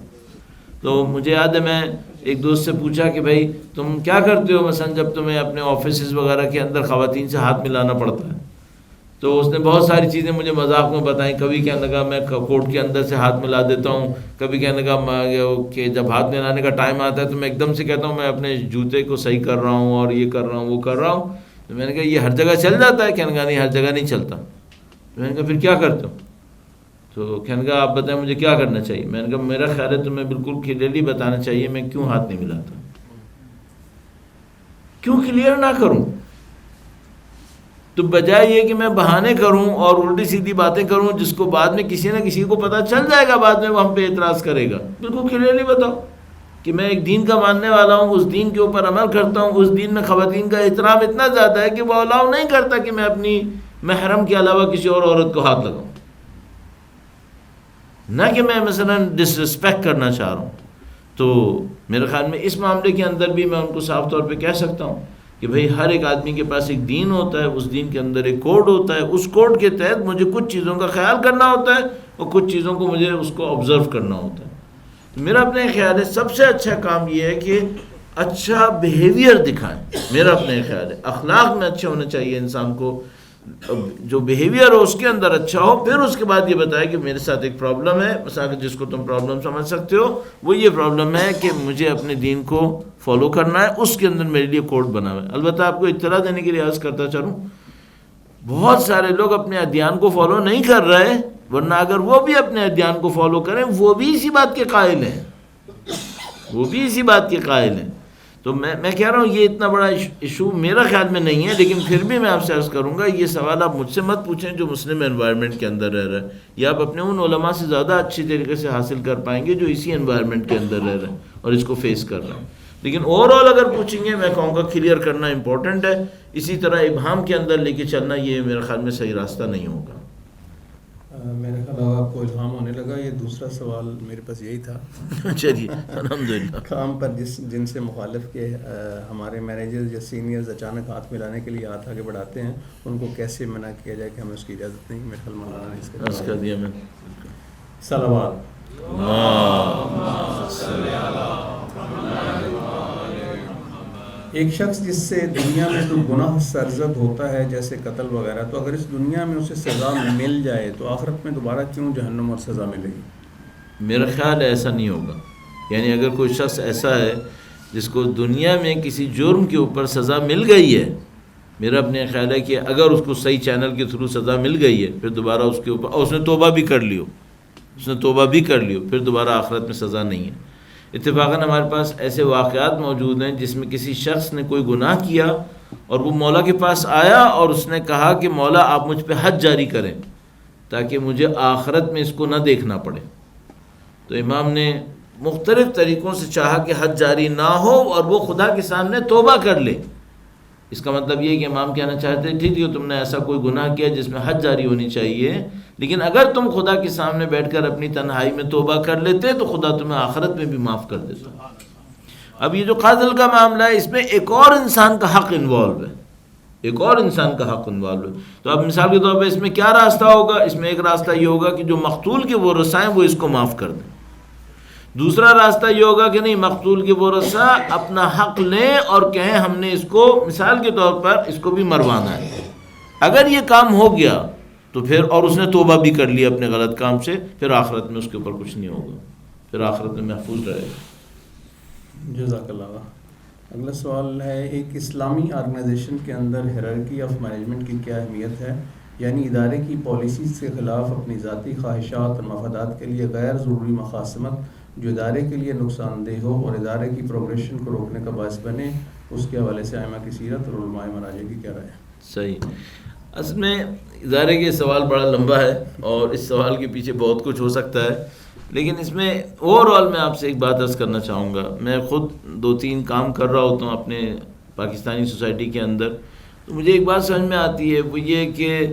تو مجھے یاد ہے میں ایک دوست سے پوچھا کہ بھائی تم کیا کرتے ہو مثلا جب تمہیں اپنے آفیسز وغیرہ کے اندر خواتین سے ہاتھ ملانا پڑتا ہے. تو اس نے بہت ساری چیزیں مجھے مذاق میں بتائیں. کبھی کہنے لگا میں کوٹ کے اندر سے ہاتھ ملا دیتا ہوں، کبھی کہنے لگا کہ جب ہاتھ ملانے کا ٹائم آتا ہے تو میں ایک دم سے کہتا ہوں میں اپنے جوتے کو صحیح کر رہا ہوں اور یہ کر رہا ہوں وہ کر رہا ہوں. تو میں نے کہا یہ ہر جگہ چل جاتا ہے؟ کہنے لگا نہیں ہر جگہ نہیں چلتا. میں نے کہا پھر کیا کرتے ہو؟ تو کہنے لگا آپ بتائیں مجھے کیا کرنا چاہیے. میں نے کہا میرا خیال ہے تمہیں بالکل کلیئرلی بتانا چاہیے میں کیوں ہاتھ نہیں ملاتا. کیوں کلیئر نہ کروں؟ تو بجائے یہ کہ میں بہانے کروں اور الٹی سیدھی باتیں کروں جس کو بعد میں کسی نہ کسی کو پتہ چل جائے گا، بعد میں وہ ہم پہ اعتراض کرے گا. بالکل کلیئرلی بتاؤ کہ میں ایک دین کا ماننے والا ہوں، اس دین کے اوپر عمل کرتا ہوں، اس دین میں خواتین کا احترام اتنا زیادہ ہے کہ وہ الاؤ نہیں کرتا کہ میں اپنی محرم کے علاوہ کسی اور عورت کو ہاتھ لگاؤں. نہ کہ میں مثلا ڈس رسپیکٹ کرنا چاہ رہا ہوں. تو میرے خیال میں اس معاملے کے اندر بھی میں ان کو صاف طور پہ کہہ سکتا ہوں کہ بھئی ہر ایک آدمی کے پاس ایک دین ہوتا ہے، اس دین کے اندر ایک کوڈ ہوتا ہے، اس کوڈ کے تحت مجھے کچھ چیزوں کا خیال کرنا ہوتا ہے اور کچھ چیزوں کو مجھے اس کو آبزرو کرنا ہوتا ہے. تو میرا اپنے خیال ہے سب سے اچھا کام یہ ہے کہ اچھا بیہیویئر دکھائیں. میرا اپنے خیال ہے اخلاق میں اچھا ہونا چاہیے انسان کو، جو بیہیویئر ہو اس کے اندر اچھا ہو. پھر اس کے بعد یہ بتائے کہ میرے ساتھ ایک پرابلم ہے، مثلا جس کو تم پرابلم سمجھ سکتے ہو وہ یہ پرابلم ہے کہ مجھے اپنے دین کو فالو کرنا ہے، اس کے اندر میرے لیے کوڈ بنا ہوا ہے. البتہ آپ کو اطلاع دینے کے لیے عرض کرتا چلوں بہت سارے لوگ اپنے ادیان کو فالو نہیں کر رہے، ورنہ اگر وہ بھی اپنے ادیان کو فالو کریں وہ بھی اسی بات کے قائل ہیں، وہ بھی اسی بات کے قائل ہیں. تو میں کہہ رہا ہوں یہ اتنا بڑا ایشو میرا خیال میں نہیں ہے. لیکن پھر بھی میں آپ سے عرض کروں گا یہ سوال آپ مجھ سے مت پوچھیں جو مسلم انوائرمنٹ کے اندر رہ رہے ہیں. یہ آپ اپنے ان علماء سے زیادہ اچھی طریقے سے حاصل کر پائیں گے جو اسی انوائرمنٹ کے اندر رہ رہے ہیں اور اس کو فیس کر رہے ہیں. لیکن اوور آل اگر پوچھیں گے میں کہوں گا کلیئر کرنا امپورٹنٹ ہے. اسی طرح ابہام کے اندر لے کے چلنا یہ میرے خیال میں صحیح راستہ نہیں ہوگا. میرے خیال آپ کو الہام ہونے لگا. یہ دوسرا سوال میرے پاس یہی تھا. چلیے الحمدللہ. کام پر جن سے مخالف کے ہمارے مینیجرز یا سینئرز اچانک ہاتھ ملانے کے لیے ہاتھ آگے بڑھاتے ہیں ان کو کیسے منع کیا جائے کہ ہمیں اس کی اجازت نہیں. میرے خیال مولانا نے اس کا دیا میں صلوات. ایک شخص جس سے دنیا میں کوئی گناہ سرزد ہوتا ہے جیسے قتل وغیرہ، تو اگر اس دنیا میں اسے سزا مل جائے تو آخرت میں دوبارہ کیوں جہنم اور سزا ملے گی؟ میرا خیال ہے ایسا نہیں ہوگا. یعنی اگر کوئی شخص ایسا ہے جس کو دنیا میں کسی جرم کے اوپر سزا مل گئی ہے، میرا اپنے خیال ہے کہ اگر اس کو صحیح چینل کے تھرو سزا مل گئی ہے پھر دوبارہ اس کے اوپر، اور اس نے توبہ بھی کر لیو، پھر دوبارہ آخرت میں سزا نہیں ہے. اتفاقاً ہمارے پاس ایسے واقعات موجود ہیں جس میں کسی شخص نے کوئی گناہ کیا اور وہ مولا کے پاس آیا اور اس نے کہا کہ مولا آپ مجھ پہ حد جاری کریں تاکہ مجھے آخرت میں اس کو نہ دیکھنا پڑے. تو امام نے مختلف طریقوں سے چاہا کہ حد جاری نہ ہو اور وہ خدا کے سامنے توبہ کر لے. اس کا مطلب یہ کہ امام کہنا چاہتے ہیں ٹھیک ہے تم نے ایسا کوئی گناہ کیا جس میں حد جاری ہونی چاہیے، لیکن اگر تم خدا کے سامنے بیٹھ کر اپنی تنہائی میں توبہ کر لیتے تو خدا تمہیں آخرت میں بھی معاف کر دیتا. اب یہ جو قاتل کا معاملہ ہے اس میں ایک اور انسان کا حق انوالو ہے، تو اب مثال کے طور پہ اس میں کیا راستہ ہوگا؟ اس میں ایک راستہ یہ ہوگا کہ جو مقتول کے ورثہ ہیں وہ اس کو معاف کر دیں. دوسرا راستہ یہ ہوگا کہ نہیں مقتول کے ورثہ اپنا حق لیں اور کہیں ہم نے اس کو مثال کے طور پر اس کو بھی مروانا ہے. اگر یہ کام ہو گیا تو پھر اور اس نے توبہ بھی کر لیا اپنے غلط کام سے، پھر آخرت میں اس کے اوپر کچھ نہیں ہوگا، پھر آخرت میں محفوظ رہے گا. جزاک اللہ. اگلا سوال ہے ایک اسلامی آرگنائزیشن کے اندر ہیرارکی آف مینجمنٹ کی کیا اہمیت ہے؟ یعنی ادارے کی پالیسیز کے خلاف اپنی ذاتی خواہشات اور مفادات کے لیے غیر ضروری مخاصمت جو ادارے کے لیے نقصان دہ ہو اور ادارے کی پروگریشن کو روکنے کا باعث بنے، اس کے حوالے سے ائمہ کی سیرت اور علماء مراجع کی کیا رائے ہے؟ صحیح. اصل میں ادارے کے سوال بڑا لمبا ہے اور اس سوال کے پیچھے بہت کچھ ہو سکتا ہے، لیکن اس میں اوور آل میں آپ سے ایک بات عرض کرنا چاہوں گا. میں خود 2-3 کام کر رہا ہوتا ہوں اپنے پاکستانی سوسائٹی کے اندر، تو مجھے ایک بات سمجھ میں آتی ہے وہ یہ کہ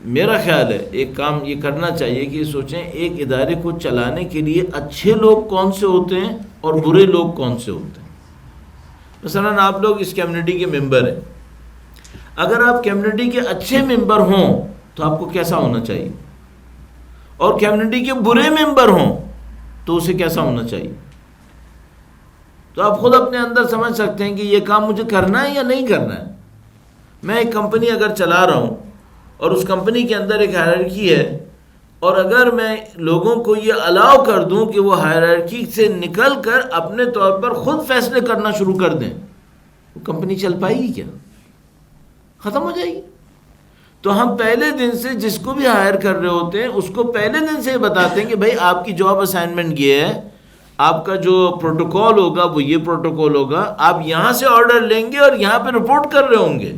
میرا خیال ہے ایک کام یہ کرنا چاہیے کہ سوچیں ایک ادارے کو چلانے کے لیے اچھے لوگ کون سے ہوتے ہیں اور برے لوگ کون سے ہوتے ہیں. مثلا آپ لوگ اس کمیونٹی کے ممبر ہیں. اگر آپ کمیونٹی کے اچھے ممبر ہوں تو آپ کو کیسا ہونا چاہیے, اور کمیونٹی کے برے ممبر ہوں تو اسے کیسا ہونا چاہیے. تو آپ خود اپنے اندر سمجھ سکتے ہیں کہ یہ کام مجھے کرنا ہے یا نہیں کرنا ہے. میں ایک کمپنی اگر چلا رہا ہوں اور اس کمپنی کے اندر ایک ہائرارکی ہے, اور اگر میں لوگوں کو یہ الاؤ کر دوں کہ وہ ہائرارکی سے نکل کر اپنے طور پر خود فیصلے کرنا شروع کر دیں, وہ کمپنی چل پائے گی کیا؟ ختم ہو جائے گی. تو ہم پہلے دن سے جس کو بھی ہائر کر رہے ہوتے ہیں اس کو پہلے دن سے بتاتے ہیں کہ بھائی آپ کی جاب اسائنمنٹ یہ ہے, آپ کا جو پروٹوکول ہوگا وہ یہ پروٹوکول ہوگا, آپ یہاں سے آرڈر لیں گے اور یہاں پہ رپورٹ کر رہے ہوں گے.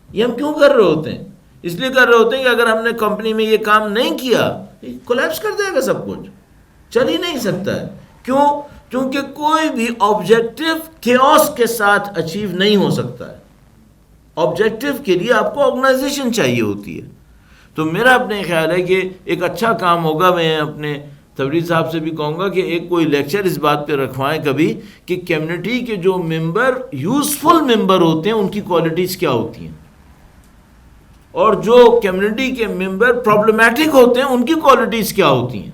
یہ ہم کیوں کر رہے ہوتے ہیں؟ اس لیے کر رہے ہوتے ہیں کہ اگر ہم نے کمپنی میں یہ کام نہیں کیا کولیپس کر جائے گا, سب کچھ چل ہی نہیں سکتا ہے. کیوں؟ کیونکہ کوئی بھی آبجیکٹو کیوس کے ساتھ اچیو نہیں ہو سکتا ہے. آبجیکٹو کے لیے آپ کو آرگنائزیشن چاہیے ہوتی ہے. تو میرا اپنے خیال ہے کہ ایک اچھا کام ہوگا, میں اپنے تبریز صاحب سے بھی کہوں گا کہ ایک کوئی لیکچر اس بات پہ رکھوائیں کبھی کہ کمیونٹی کے جو ممبر یوزفل ممبر ہوتے ہیں ان کی کوالٹیز کیا ہوتی ہیں, اور جو کمیونٹی کے ممبر پرابلمیٹک ہوتے ہیں ان کی کوالٹیز کیا ہوتی ہیں.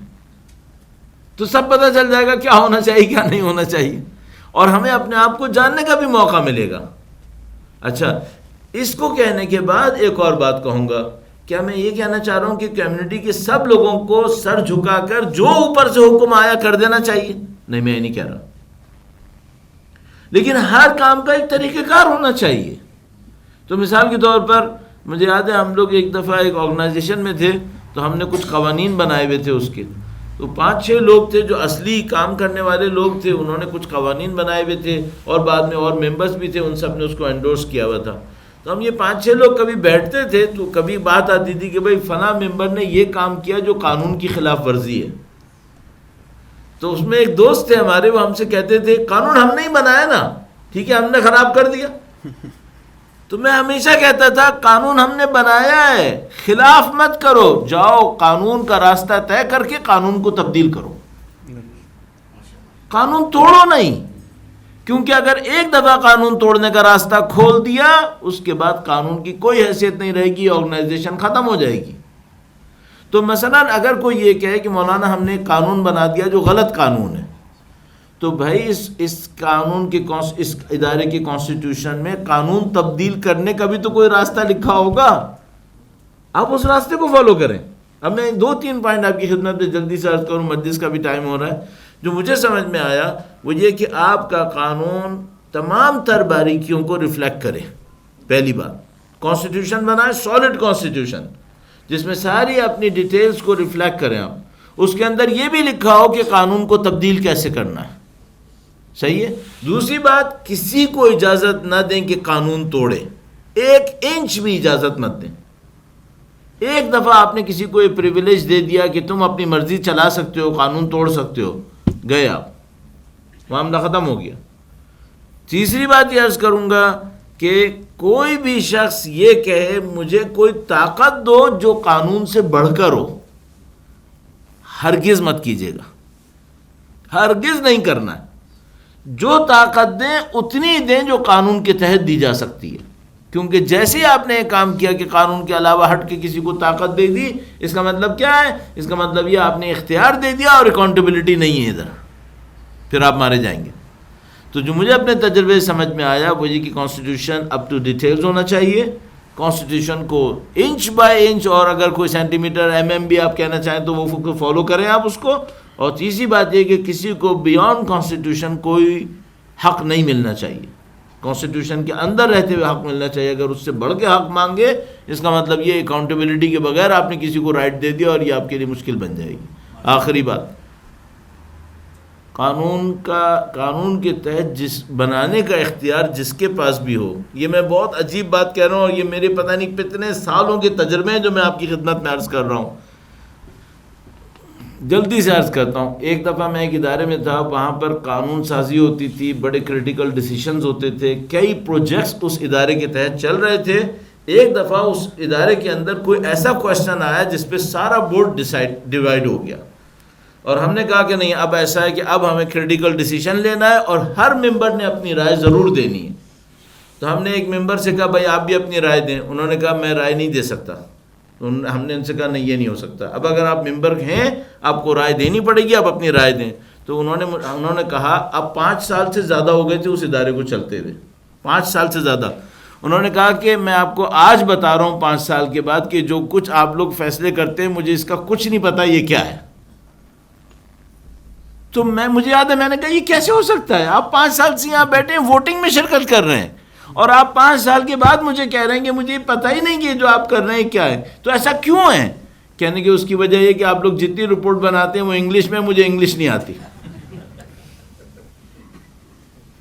تو سب پتہ چل جائے گا کیا ہونا چاہیے کیا نہیں ہونا چاہیے, اور ہمیں اپنے آپ کو جاننے کا بھی موقع ملے گا. اچھا, اس کو کہنے کے بعد ایک اور بات کہوں گا. کیا میں یہ کہنا چاہ رہا ہوں کہ کمیونٹی کے سب لوگوں کو سر جھکا کر جو اوپر سے حکم آیا کر دینا چاہیے؟ نہیں, میں یہ نہیں کہہ رہا. لیکن ہر کام کا ایک طریقہ کار ہونا چاہیے. تو مثال کے طور پر مجھے یاد ہے ہم لوگ ایک دفعہ ایک آرگنائزیشن میں تھے, تو ہم نے کچھ قوانین بنائے ہوئے تھے اس کے. تو 5-6 لوگ تھے جو اصلی کام کرنے والے لوگ تھے, انہوں نے کچھ قوانین بنائے ہوئے تھے, اور بعد میں اور ممبرس بھی تھے, ان سب نے اس کو انڈورس کیا ہوا تھا. تو ہم یہ 5-6 لوگ کبھی بیٹھتے تھے تو کبھی بات آتی تھی کہ بھائی فلاں ممبر نے یہ کام کیا جو قانون کی خلاف ورزی ہے. تو اس میں ایک دوست تھے ہمارے, وہ ہم سے کہتے تھے قانون ہم نہیں بنایا نا, ٹھیک ہے, ہم نے خراب کر دیا. تو میں ہمیشہ کہتا تھا قانون ہم نے بنایا ہے, خلاف مت کرو, جاؤ قانون کا راستہ طے کر کے قانون کو تبدیل کرو, قانون توڑو نہیں. کیونکہ اگر ایک دفعہ قانون توڑنے کا راستہ کھول دیا اس کے بعد قانون کی کوئی حیثیت نہیں رہے گی, آرگنائزیشن ختم ہو جائے گی. تو مثلا اگر کوئی یہ کہے کہ مولانا ہم نے ایک قانون بنا دیا جو غلط قانون ہے, تو بھائی اس قانون کے اس ادارے کے کانسٹیٹیوشن میں قانون تبدیل کرنے کا بھی تو کوئی راستہ لکھا ہوگا, آپ اس راستے کو فالو کریں. اب میں 2-3 پوائنٹ آپ کی خدمت میں جلدی سے عرض کروں, مجلس کا بھی ٹائم ہو رہا ہے. جو مجھے سمجھ میں آیا وہ یہ کہ آپ کا قانون تمام تر باریکیوں کو ریفلیکٹ کرے. پہلی بات, کانسٹیٹیوشن بنائیں, سالڈ کانسٹیٹیوشن جس میں ساری اپنی ڈیٹیلز کو ریفلیکٹ کریں آپ. اس کے اندر یہ بھی لکھا ہو کہ قانون کو تبدیل کیسے کرنا ہے. صحیح ہے. دوسری بات, کسی کو اجازت نہ دیں کہ قانون توڑے, 1 انچ بھی اجازت مت دیں. ایک دفعہ آپ نے کسی کو یہ پریویلیج دے دیا کہ تم اپنی مرضی چلا سکتے ہو, قانون توڑ سکتے ہو, گئے آپ, معاملہ ختم ہو گیا. تیسری بات یہ عرض کروں گا کہ کوئی بھی شخص یہ کہے مجھے کوئی طاقت دو جو قانون سے بڑھ کر ہو, ہرگز مت کیجیے گا, ہرگز نہیں کرنا ہے. جو طاقت دیں اتنی دیں جو قانون کے تحت دی جا سکتی ہے. کیونکہ جیسے آپ نے ایک کام کیا کہ قانون کے علاوہ ہٹ کے کسی کو طاقت دے دی, اس کا مطلب کیا ہے؟ اس کا مطلب یہ آپ نے اختیار دے دیا اور اکاؤنٹیبلٹی نہیں ہے ادھر, پھر آپ مارے جائیں گے. تو جو مجھے اپنے تجربے سے سمجھ میں آیا وہ یہ کہ کانسٹیٹیوشن اپ ٹو ڈیٹیلز ہونا چاہیے. کانسٹیٹیوشن کو انچ بائی انچ, اور اگر کوئی سینٹی میٹر بھی آپ کہنا چاہیں تو وہ فالو کریں آپ اس کو. اور تیسری بات یہ کہ کسی کو بیانڈ کانسٹیٹیوشن کوئی حق نہیں ملنا چاہیے, کانسٹیٹیوشن کے اندر رہتے ہوئے حق ملنا چاہیے. اگر اس سے بڑھ کے حق مانگے اس کا مطلب یہ اکاؤنٹیبلٹی کے بغیر آپ نے کسی کو رائٹ دے دیا, اور یہ آپ کے لیے مشکل بن جائے گی. آخری بات, قانون کے تحت جس بنانے کا اختیار جس کے پاس بھی ہو, یہ میں بہت عجیب بات کہہ رہا ہوں, اور یہ میرے پتہ نہیں کتنے سالوں کے تجربے ہیں جو میں آپ کی خدمت میں عرض کر رہا ہوں. جلدی سے عرض کرتا ہوں. ایک دفعہ میں ایک ادارے میں تھا, وہاں پر قانون سازی ہوتی تھی, بڑے کریٹیکل ڈیسیشنز ہوتے تھے, کئی پروجیکٹس اس ادارے کے تحت چل رہے تھے. ایک دفعہ اس ادارے کے اندر کوئی ایسا کوشچن آیا جس پہ سارا بورڈ ڈیوائڈ ہو گیا، اور ہم نے کہا کہ نہیں، اب ایسا ہے کہ اب ہمیں کریٹیکل ڈیسیشن لینا ہے اور ہر ممبر نے اپنی رائے ضرور دینی ہے. تو ہم نے ایک ممبر سے کہا بھائی آپ بھی اپنی رائے دیں. انہوں نے کہا میں رائے نہیں دے سکتا. ہم نے ان سے کہا نہیں، یہ نہیں ہو سکتا. اب اگر آپ ممبر ہیں آپ کو رائے دینی پڑے گی، آپ اپنی رائے دیں. تو انہوں نے کہا اب 5 سال سے زیادہ ہو گئے تھے اس ادارے کو چلتے ہوئے، 5 سال سے زیادہ. انہوں نے کہا کہ میں آپ کو آج بتا رہا ہوں 5 سال کے بعد کہ جو کچھ آپ لوگ فیصلے کرتے ہیں مجھے اس کا کچھ نہیں پتا یہ کیا ہے. تو مجھے یاد ہے میں نے کہا یہ کیسے ہو سکتا ہے؟ آپ 5 سال سے یہاں بیٹھے ہیں، ووٹنگ میں شرکت کر رہے ہیں، اور آپ 5 سال کے بعد مجھے کہہ رہے ہیں کہ مجھے پتہ ہی نہیں کہ جو آپ کر رہے ہیں کیا ہے. تو ایسا کیوں ہے؟ کہنے کہ اس کی وجہ یہ کہ آپ لوگ جتنی رپورٹ بناتے ہیں وہ انگلش میں، مجھے انگلش نہیں آتی.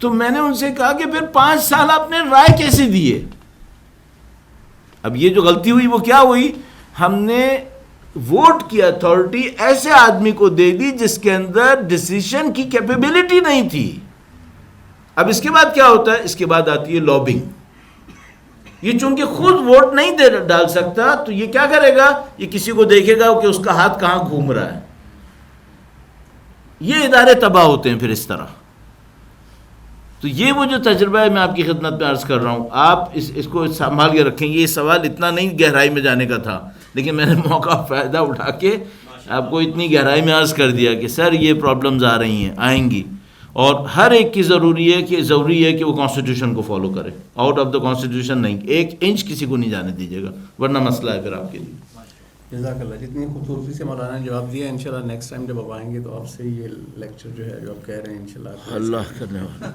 تو میں نے ان سے کہا کہ پھر 5 سال آپ نے رائے کیسے دیے؟ اب یہ جو غلطی ہوئی وہ کیا ہوئی؟ ہم نے ووٹ کی اتھارٹی ایسے آدمی کو دے دی جس کے اندر ڈیسیشن کی کیپیبلٹی نہیں تھی. اب اس کے بعد کیا ہوتا ہے؟ اس کے بعد آتی ہے لابنگ. یہ چونکہ خود ووٹ نہیں ڈال سکتا تو یہ کیا کرے گا؟ یہ کسی کو دیکھے گا کہ اس کا ہاتھ کہاں گھوم رہا ہے. یہ ادارے تباہ ہوتے ہیں پھر اس طرح. تو یہ وہ جو تجربہ ہے میں آپ کی خدمت میں عرض کر رہا ہوں، آپ اس کو سنبھال کے رکھیں. یہ سوال اتنا نہیں گہرائی میں جانے کا تھا، لیکن میں نے موقع فائدہ اٹھا کے آپ کو اتنی گہرائی میں عرض کر دیا کہ سر یہ پرابلمز آ رہی ہیں، آئیں گی، اور ہر ایک کی ضروری ہے کہ وہ کانسٹیٹیوشن کو فالو کرے. آؤٹ آف دا کانسٹیٹیوشن نہیں، 1 انچ کسی کو نہیں جانے دیجیے گا، ورنہ مسئلہ ہے پھر آپ کے لیے. جزاک اللہ. جتنی خوبصورتی سے مولانا نے جواب دیا، انشاءاللہ نیکسٹ ٹائم جب آپ آئیں گے تو آپ سے یہ لیکچر جو ہے جو آپ کہہ رہے ہیں انشاءاللہ اللہ کرنے والا.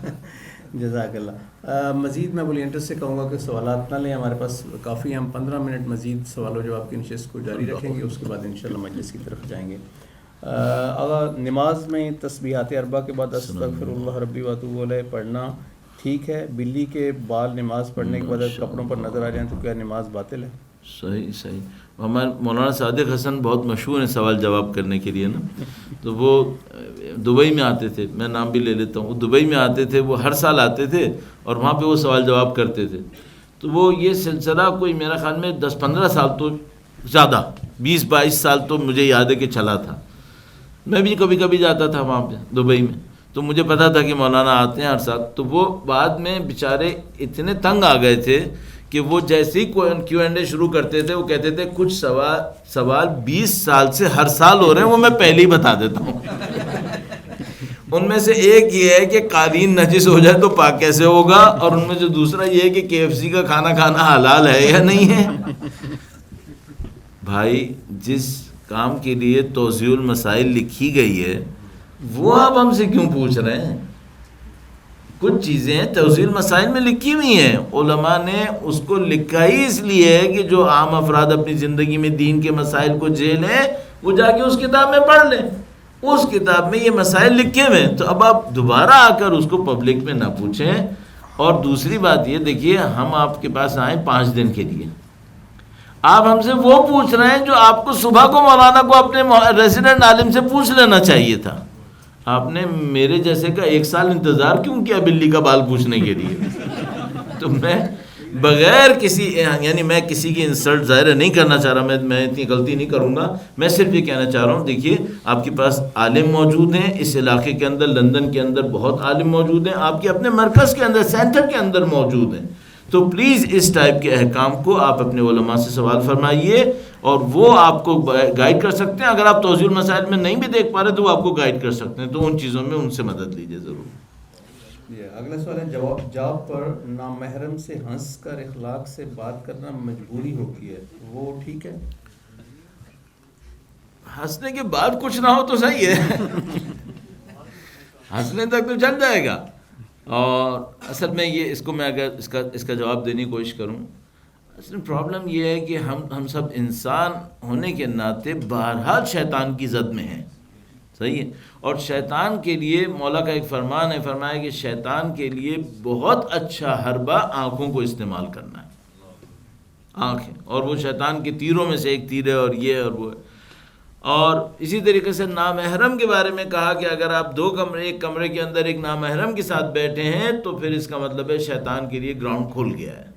جزاک اللہ. مزید میں ولیئنٹس سے کہوں گا کہ سوالات نہ لیں، ہمارے پاس کافی، ہم 15 منٹ مزید سوال و جواب کی نشست کو جاری رکھیں گے، اس کے بعد انشاءاللہ مجلس کی طرف جائیں گے. اگر نماز میں تسبیحات اربع کے بعد استغفر اللہ ربی و اتوب الیہ پڑھنا ٹھیک ہے؟ بلی کے بال نماز پڑھنے کے بعد کپڑوں پر نظر آ جائیں تو کیا نماز باطل ہے؟ صحیح. ہمارے مولانا صادق حسن بہت مشہور ہیں سوال جواب کرنے کے لیے نا. تو وہ دبئی میں آتے تھے، میں نام بھی لے لیتا ہوں، وہ دبئی میں آتے تھے، وہ ہر سال آتے تھے اور وہاں پہ وہ سوال جواب کرتے تھے. تو وہ یہ سلسلہ کوئی میرا خیال میں 10-15 سال تو زیادہ 20-22 سال تو مجھے یاد ہے کہ چلا تھا. میں بھی کبھی کبھی جاتا تھا وہاں پہ دبئی میں، تو مجھے پتا تھا کہ مولانا آتے ہیں ہر سال. تو وہ بعد میں بیچارے اتنے تنگ آ گئے تھے کہ وہ جیسے ہی کیو اینڈ اے شروع کرتے تھے وہ کہتے تھے کچھ سوال 20 سال سے ہر سال ہو رہے ہیں، وہ میں پہلے ہی بتا دیتا ہوں. ان میں سے ایک یہ ہے کہ قالین نجس ہو جائے تو پاک کیسے ہوگا، اور ان میں سے دوسرا یہ ہے کہ KFC کا کھانا کھانا حلال ہے یا نہیں ہے. بھائی جس کام کے لیے توضیح المسائل لکھی گئی ہے وہ آپ ہم سے کیوں پوچھ رہے ہیں؟ کچھ چیزیں توضیح المسائل میں لکھی ہوئی ہیں، علماء نے اس کو لکھا ہی اس لیے ہے کہ جو عام افراد اپنی زندگی میں دین کے مسائل کو جھیلیں وہ جا کے اس کتاب میں پڑھ لیں. اس کتاب میں یہ مسائل لکھے ہوئے ہیں، تو اب آپ دوبارہ آ کر اس کو پبلک میں نہ پوچھیں. اور دوسری بات یہ دیکھیے، ہم آپ کے پاس آئیں 5 دن کے لیے، آپ ہم سے وہ پوچھ رہے ہیں جو آپ کو صبح کو مولانا کو اپنے ریزیڈنٹ عالم سے پوچھ لینا چاہیے تھا. آپ نے میرے جیسے کا 1 سال انتظار کیوں کیا بلی کا بال پوچھنے کے لیے؟ تو میں بغیر کسی، یعنی میں کسی کی انسلٹ ظاہر نہیں کرنا چاہ رہا، میں اتنی غلطی نہیں کروں گا. میں صرف یہ کہنا چاہ رہا ہوں دیکھیے آپ کے پاس عالم موجود ہیں اس علاقے کے اندر، لندن کے اندر بہت عالم موجود ہیں، آپ کے اپنے مرکز کے اندر، سینٹر کے اندر موجود ہیں. تو پلیز اس ٹائپ کے احکام کو آپ اپنے علماء سے سوال فرمائیے اور وہ آپ کو گائیڈ کر سکتے ہیں. اگر آپ توضیح المسائل میں نہیں بھی دیکھ پا رہے تو وہ آپ کو گائیڈ کر سکتے ہیں، تو ان چیزوں میں ان سے مدد لیجیے ضرور. اگلا سوال ہے، جاب پر نامحرم سے ہنس کر اخلاق سے بات کرنا مجبوری ہوتی ہے، وہ ٹھیک ہے؟ ہنسنے کے بعد کچھ نہ ہو تو صحیح ہے، ہنسنے تک تو چل جائے گا. اور اصل میں یہ اس کو میں اگر اس کا جواب دینے کی کوشش کروں، اصل پرابلم یہ ہے کہ ہم سب انسان ہونے کے ناطے بہرحال شیطان کی زد میں ہیں، صحیح ہے. اور شیطان کے لیے مولا کا ایک فرمان ہے، فرمایا کہ شیطان کے لیے بہت اچھا حربہ آنکھوں کو استعمال کرنا ہے. آنکھیں، اور وہ شیطان کے تیروں میں سے ایک تیر ہے، اور یہ اور وہ ہے. اور اسی طریقے سے نامحرم کے بارے میں کہا کہ اگر آپ ایک کمرے کے اندر ایک نامحرم کے ساتھ بیٹھے ہیں تو پھر اس کا مطلب ہے شیطان کے لیے گراؤنڈ کھل گیا ہے.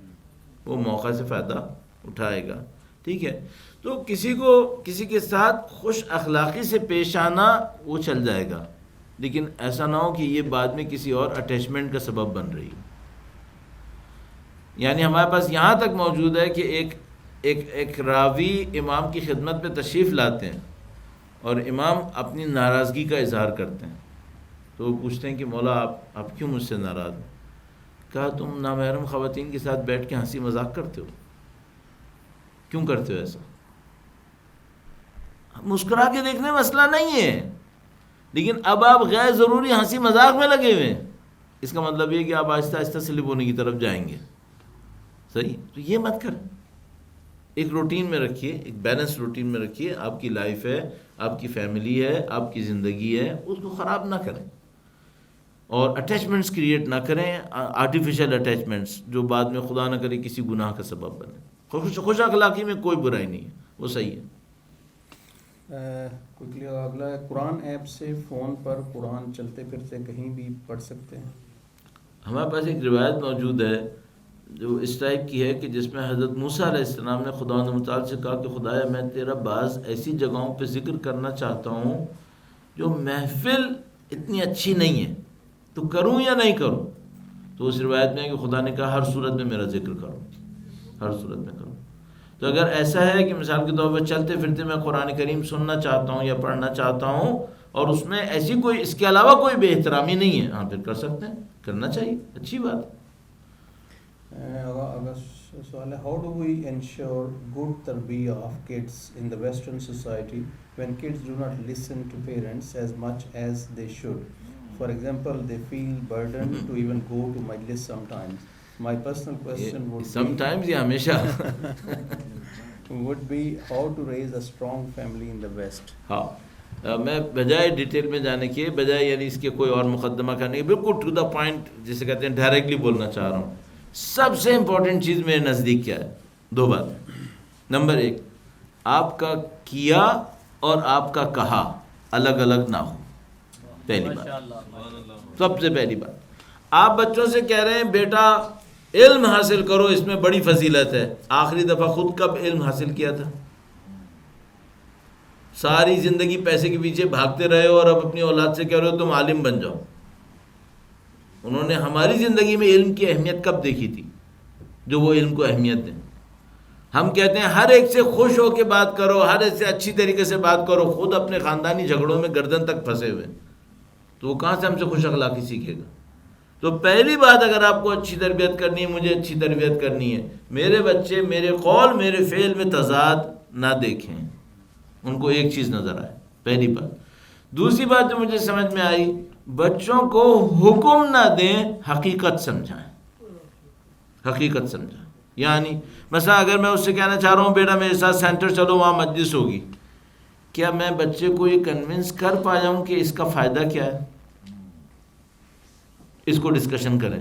وہ موقع سے فائدہ اٹھائے گا. ٹھیک ہے. تو کسی کے ساتھ خوش اخلاقی سے پیش آنا وہ چل جائے گا، لیکن ایسا نہ ہو کہ یہ بعد میں کسی اور اٹیچمنٹ کا سبب بن رہی ہو. یعنی ہمارے پاس یہاں تک موجود ہے کہ ایک راوی امام کی خدمت میں تشریف لاتے ہیں اور امام اپنی ناراضگی کا اظہار کرتے ہیں، تو وہ پوچھتے ہیں کہ مولا آپ کیوں مجھ سے ناراض ہیں؟ کہا تم نامحرم خواتین کے ساتھ بیٹھ کے ہنسی مذاق کرتے ہو، کیوں کرتے ہو ایسا؟ مسکرا کے دیکھنے مسئلہ نہیں ہے، لیکن اب آپ غیر ضروری ہنسی مذاق میں لگے ہوئے ہیں، اس کا مطلب یہ کہ آپ آہستہ آہستہ سلپ ہونے کی طرف جائیں گے. صحیح؟ تو یہ مت کریں. ایک روٹین میں رکھیے، ایک بیلنس روٹین میں رکھیے. آپ کی لائف ہے، آپ کی فیملی ہے، آپ کی زندگی ہے، اس کو خراب نہ کریں اور اٹیچمنٹس کریٹ نہ کریں، آرٹیفیشل اٹیچمنٹس جو بعد میں خدا نہ کرے کسی گناہ کا سبب بنے. خوش اخلاقی میں کوئی برائی نہیں ہے، وہ صحیح ہے. کوئکلی اگلا ہے، قرآن ایپ سے فون پر قرآن چلتے پھرتے کہیں بھی پڑھ سکتے ہیں؟ ہمارے پاس ایک روایت موجود ہے جو اس ٹائپ کی ہے کہ جس میں حضرت موسیٰ علیہ السلام نے خداوند متعال سے کہا کہ خدایا میں تیرا بعض ایسی جگہوں پہ ذکر کرنا چاہتا ہوں جو محفل اتنی اچھی نہیں ہے، تو کروں یا نہیں کروں؟ تو اس روایت میں ہے کہ خدا نے کہا ہر صورت میں میرا ذکر کرو، ہر صورت میں کرو. تو اگر ایسا ہے کہ مثال کے طور پر چلتے پھرتے میں قرآن کریم سننا چاہتا ہوں یا پڑھنا چاہتا ہوں اور اس میں ایسی کوئی اس کے علاوہ کوئی بے احترامی نہیں ہے، ہاں پھر کر سکتے ہیں، کرنا چاہیے، اچھی بات ہے. اگر سوال ہے، how do we ensure good تربیہ of kids in the western society when kids do not listen to parents as much as they should? For example they feel burden to even go to مجلس sometimes. My personal question would sometimes یا ہمیشہ would be how to raise a strong family in the West. ہاں، میں بجائے detail میں جانے کے بجائے یعنی اس کے کوئی اور مقدمہ کرنے کے بالکل ٹو دا پوائنٹ جسے کہتے ہیں ڈائریکٹلی بولنا چاہ رہا ہوں. سب سے امپورٹنٹ چیز میرے نزدیک کیا ہے؟ دو بات. نمبر ایک، آپ کا کیا اور آپ کا کہا الگ الگ نہ ہو. پہلی بات، سب سے پہلی بات. آپ بچوں سے کہہ رہے ہیں بیٹا علم حاصل کرو، اس میں بڑی فضیلت ہے. آخری دفعہ خود کب علم حاصل کیا تھا؟ ساری زندگی پیسے کے پیچھے بھاگتے رہے ہو اور اب اپنی اولاد سے کہہ رہے ہو تم عالم بن جاؤ. انہوں نے ہماری زندگی میں علم کی اہمیت کب دیکھی تھی جو وہ علم کو اہمیت دیں؟ ہم کہتے ہیں ہر ایک سے خوش ہو کے بات کرو، ہر ایک سے اچھی طریقے سے بات کرو، خود اپنے خاندانی جھگڑوں میں گردن تک پھنسے ہوئے، تو وہ کہاں سے ہم سے خوش اخلاقی سیکھے گا؟ تو پہلی بات، اگر آپ کو اچھی تربیت کرنی ہے، مجھے اچھی تربیت کرنی ہے، میرے بچے میرے قول میرے فعل میں تضاد نہ دیکھیں، ان کو ایک چیز نظر آئے. پہلی بات. دوسری بات جو مجھے سمجھ میں آئی، بچوں کو حکم نہ دیں، حقیقت سمجھائیں. حقیقت سمجھائیں یعنی مثلا اگر میں اس سے کہنا چاہ رہا ہوں بیٹا میرے ساتھ سینٹر چلو وہاں مجلس ہوگی، کیا میں بچے کو یہ کنونس کر پایا ہوں کہ اس کا فائدہ کیا ہے؟ اس کو ڈسکشن کریں،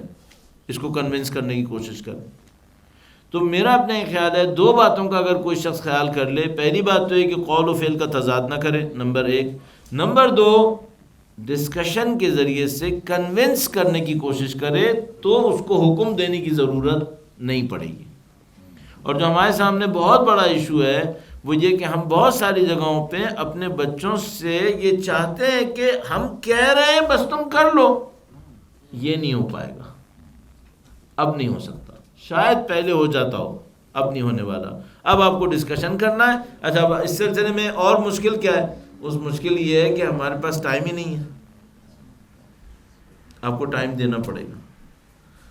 اس کو کنونس کرنے کی کوشش کریں. تو میرا اپنا یہ خیال ہے دو باتوں کا اگر کوئی شخص خیال کر لے، پہلی بات تو یہ کہ قول و فعل کا تضاد نہ کرے، نمبر ایک. نمبر دو، ڈسکشن کے ذریعے سے کنونس کرنے کی کوشش کرے تو اس کو حکم دینے کی ضرورت نہیں پڑے گی. اور جو ہمارے سامنے بہت بڑا ایشو ہے وہ یہ کہ ہم بہت ساری جگہوں پہ اپنے بچوں سے یہ چاہتے ہیں کہ ہم کہہ رہے ہیں بس تم کر لو. یہ نہیں ہو پائے گا، اب نہیں ہو سکتا. شاید پہلے ہو جاتا ہو، اب نہیں ہونے والا. اب آپ کو ڈسکشن کرنا ہے. اچھا، اس سلسلے میں اور مشکل کیا ہے؟ اس مشکل یہ ہے کہ ہمارے پاس ٹائم ہی نہیں ہے. آپ کو ٹائم دینا پڑے گا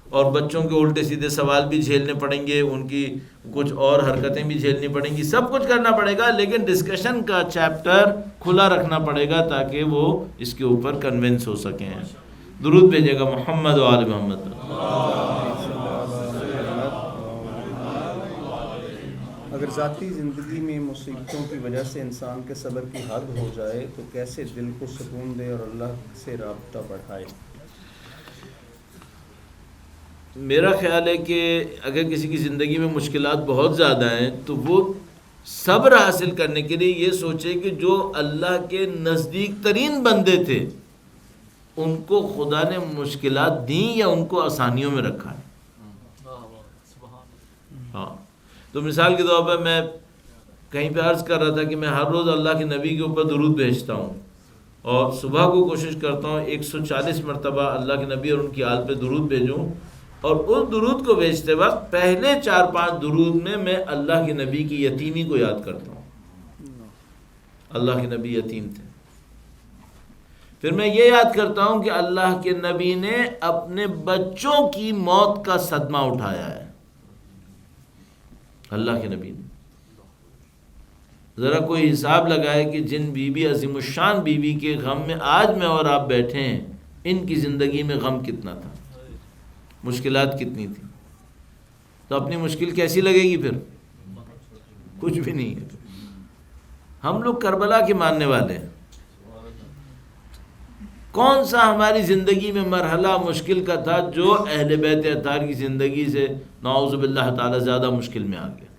اور بچوں کے الٹے سیدھے سوال بھی جھیلنے پڑیں گے، ان کی کچھ اور حرکتیں بھی جھیلنی پڑیں گی، سب کچھ کرنا پڑے گا، لیکن ڈسکشن کا چیپٹر کھلا رکھنا پڑے گا تاکہ وہ اس کے اوپر کنونس ہو سکیں. درود بھیجے گا محمد و آل محمد. اگر ذاتی زندگی میں مصیبتوں کی وجہ سے انسان کے صبر کی حد ہو جائے تو کیسے دل کو سکون دے اور اللہ سے رابطہ بڑھائے؟ میرا خیال ہے کہ اگر کسی کی زندگی میں مشکلات بہت زیادہ ہیں تو وہ صبر حاصل کرنے کے لیے یہ سوچے کہ جو اللہ کے نزدیک ترین بندے تھے ان کو خدا نے مشکلات دیں یا ان کو آسانیوں میں رکھا ہے. ہاں تو مثال کے طور پر میں کہیں پہ عرض کر رہا تھا کہ میں ہر روز اللہ کے نبی کے اوپر درود بھیجتا ہوں، اور صبح کو کوشش کرتا ہوں 140 مرتبہ اللہ کے نبی اور ان کی آل پہ درود بھیجوں، اور اس درود کو بھیجتے وقت پہلے 4-5 درود میں اللہ کے نبی کی یتیمی کو یاد کرتا ہوں. اللہ کے نبی یتیم تھے. پھر میں یہ یاد کرتا ہوں کہ اللہ کے نبی نے اپنے بچوں کی موت کا صدمہ اٹھایا ہے. اللہ کے نبی نے ذرا کوئی حساب لگائے کہ جن بیوی عظیم الشان بیوی کے غم میں آج میں اور آپ بیٹھے ہیں، ان کی زندگی میں غم کتنا تھا، مشکلات کتنی تھی. تو اپنی مشکل کیسی لگے گی پھر؟ کچھ بھی نہیں ہے. ہم لوگ کربلا کے ماننے والے ہیں. کون سا ہماری زندگی میں مرحلہ مشکل کا تھا جو اہل بیت اطہار کی زندگی سے نعوذ باللہ تعالی زیادہ مشکل میں آ گیا؟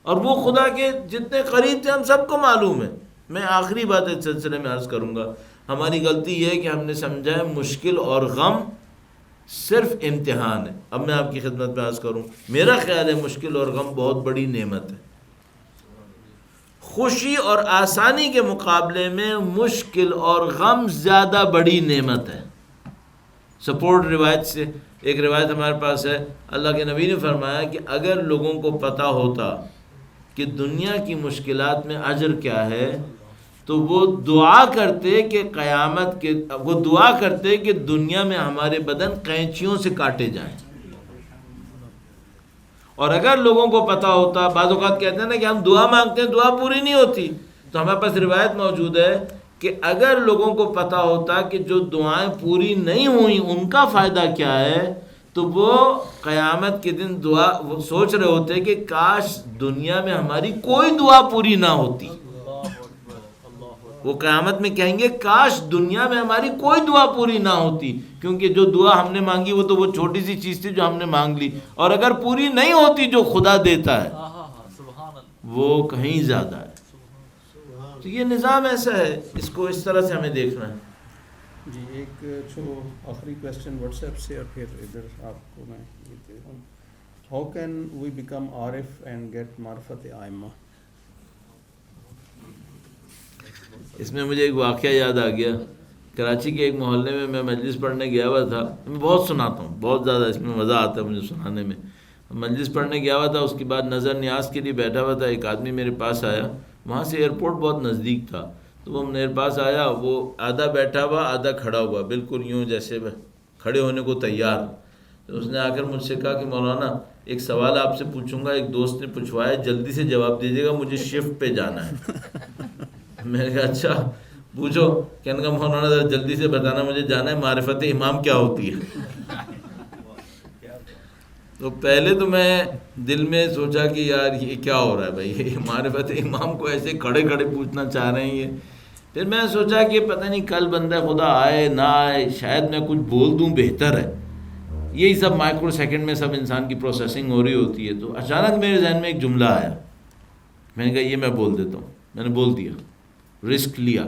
اور وہ خدا کے جتنے قریب تھے ہم سب کو معلوم ہے. میں آخری بات اس سلسلے میں عرض کروں گا، ہماری غلطی یہ ہے کہ ہم نے سمجھا ہے مشکل اور غم صرف امتحان ہے. اب میں آپ کی خدمت میں عرض کروں، میرا خیال ہے مشکل اور غم بہت بڑی نعمت ہے. خوشی اور آسانی کے مقابلے میں مشکل اور غم زیادہ بڑی نعمت ہے. سپورٹ روایت سے ایک روایت ہمارے پاس ہے، اللہ کے نبی نے فرمایا کہ اگر لوگوں کو پتہ ہوتا کہ دنیا کی مشکلات میں اجر کیا ہے تو وہ دعا کرتے کہ دنیا میں ہمارے بدن قینچیوں سے کاٹے جائیں. اور اگر لوگوں کو پتہ ہوتا، بعض اوقات کہتے ہیں نا کہ ہم دعا مانگتے ہیں دعا پوری نہیں ہوتی، تو ہمارے پاس روایت موجود ہے کہ اگر لوگوں کو پتہ ہوتا کہ جو دعائیں پوری نہیں ہوئیں ان کا فائدہ کیا ہے، تو وہ قیامت کے دن وہ سوچ رہے ہوتے کہ کاش دنیا میں ہماری کوئی دعا پوری نہ ہوتی. وہ قیامت میں کہیں گے کاش دنیا میں ہماری کوئی دعا پوری نہ ہوتی، کیونکہ جو دعا ہم نے مانگی وہ تو وہ چھوٹی سی چیز تھی جو ہم نے مانگ لی، اور اگر پوری نہیں ہوتی جو خدا دیتا ہے وہ کہیں زیادہ ہے. تو یہ نظام ایسا ہے، اس کو اس طرح سے ہمیں دیکھنا ہے. جی ایک جو آخری کویسچن واٹس ایپ سے، اور پھر ادھر آپ کو میں یہ دے رہا ہوں. ہاؤ کین وی بیکم عارف اینڈ گیٹ معرفت ائمہ؟ اس میں مجھے ایک واقعہ یاد آ گیا. کراچی کے ایک محلے میں میں مجلس پڑھنے گیا ہوا تھا. میں بہت سناتا ہوں، بہت زیادہ اس میں مزہ آتا ہے مجھے سنانے میں. مجلس پڑھنے گیا ہوا تھا، اس کے بعد نظر نیاز کے لیے بیٹھا ہوا تھا. ایک آدمی میرے پاس آیا، وہاں سے ایئرپورٹ بہت نزدیک تھا، تو وہ میرے پاس آیا. وہ آدھا بیٹھا ہوا آدھا کھڑا ہوا، بالکل یوں جیسے کھڑے ہونے کو تیار. تو اس نے آ کر مجھ سے کہا کہ مولانا ایک سوال آپ سے پوچھوں گا، ایک دوست نے پوچھوایا، جلدی سے جواب دیجیے گا، مجھے شفٹ پہ جانا ہے. میں نے کہا اچھا پوچھو. کہنے کا مولانا ذرا جلدی سے بتانا، مجھے جانا ہے، معرفت امام کیا ہوتی ہے؟ تو پہلے تو میں دل میں سوچا کہ یار یہ کیا ہو رہا ہے بھائی، یہ معرفت امام کو ایسے کھڑے کھڑے پوچھنا چاہ رہے ہیں یہ. پھر میں سوچا کہ پتہ نہیں کل بندہ خدا آئے نہ آئے، شاید میں کچھ بول دوں بہتر ہے. یہی سب مائکرو سیکنڈ میں سب انسان کی پروسیسنگ ہو رہی ہوتی ہے. تو اچانک میرے ذہن میں ایک جملہ آیا، میں نے کہا یہ میں بول دیتا ہوں. میں نے بول دیا، رسک لیا،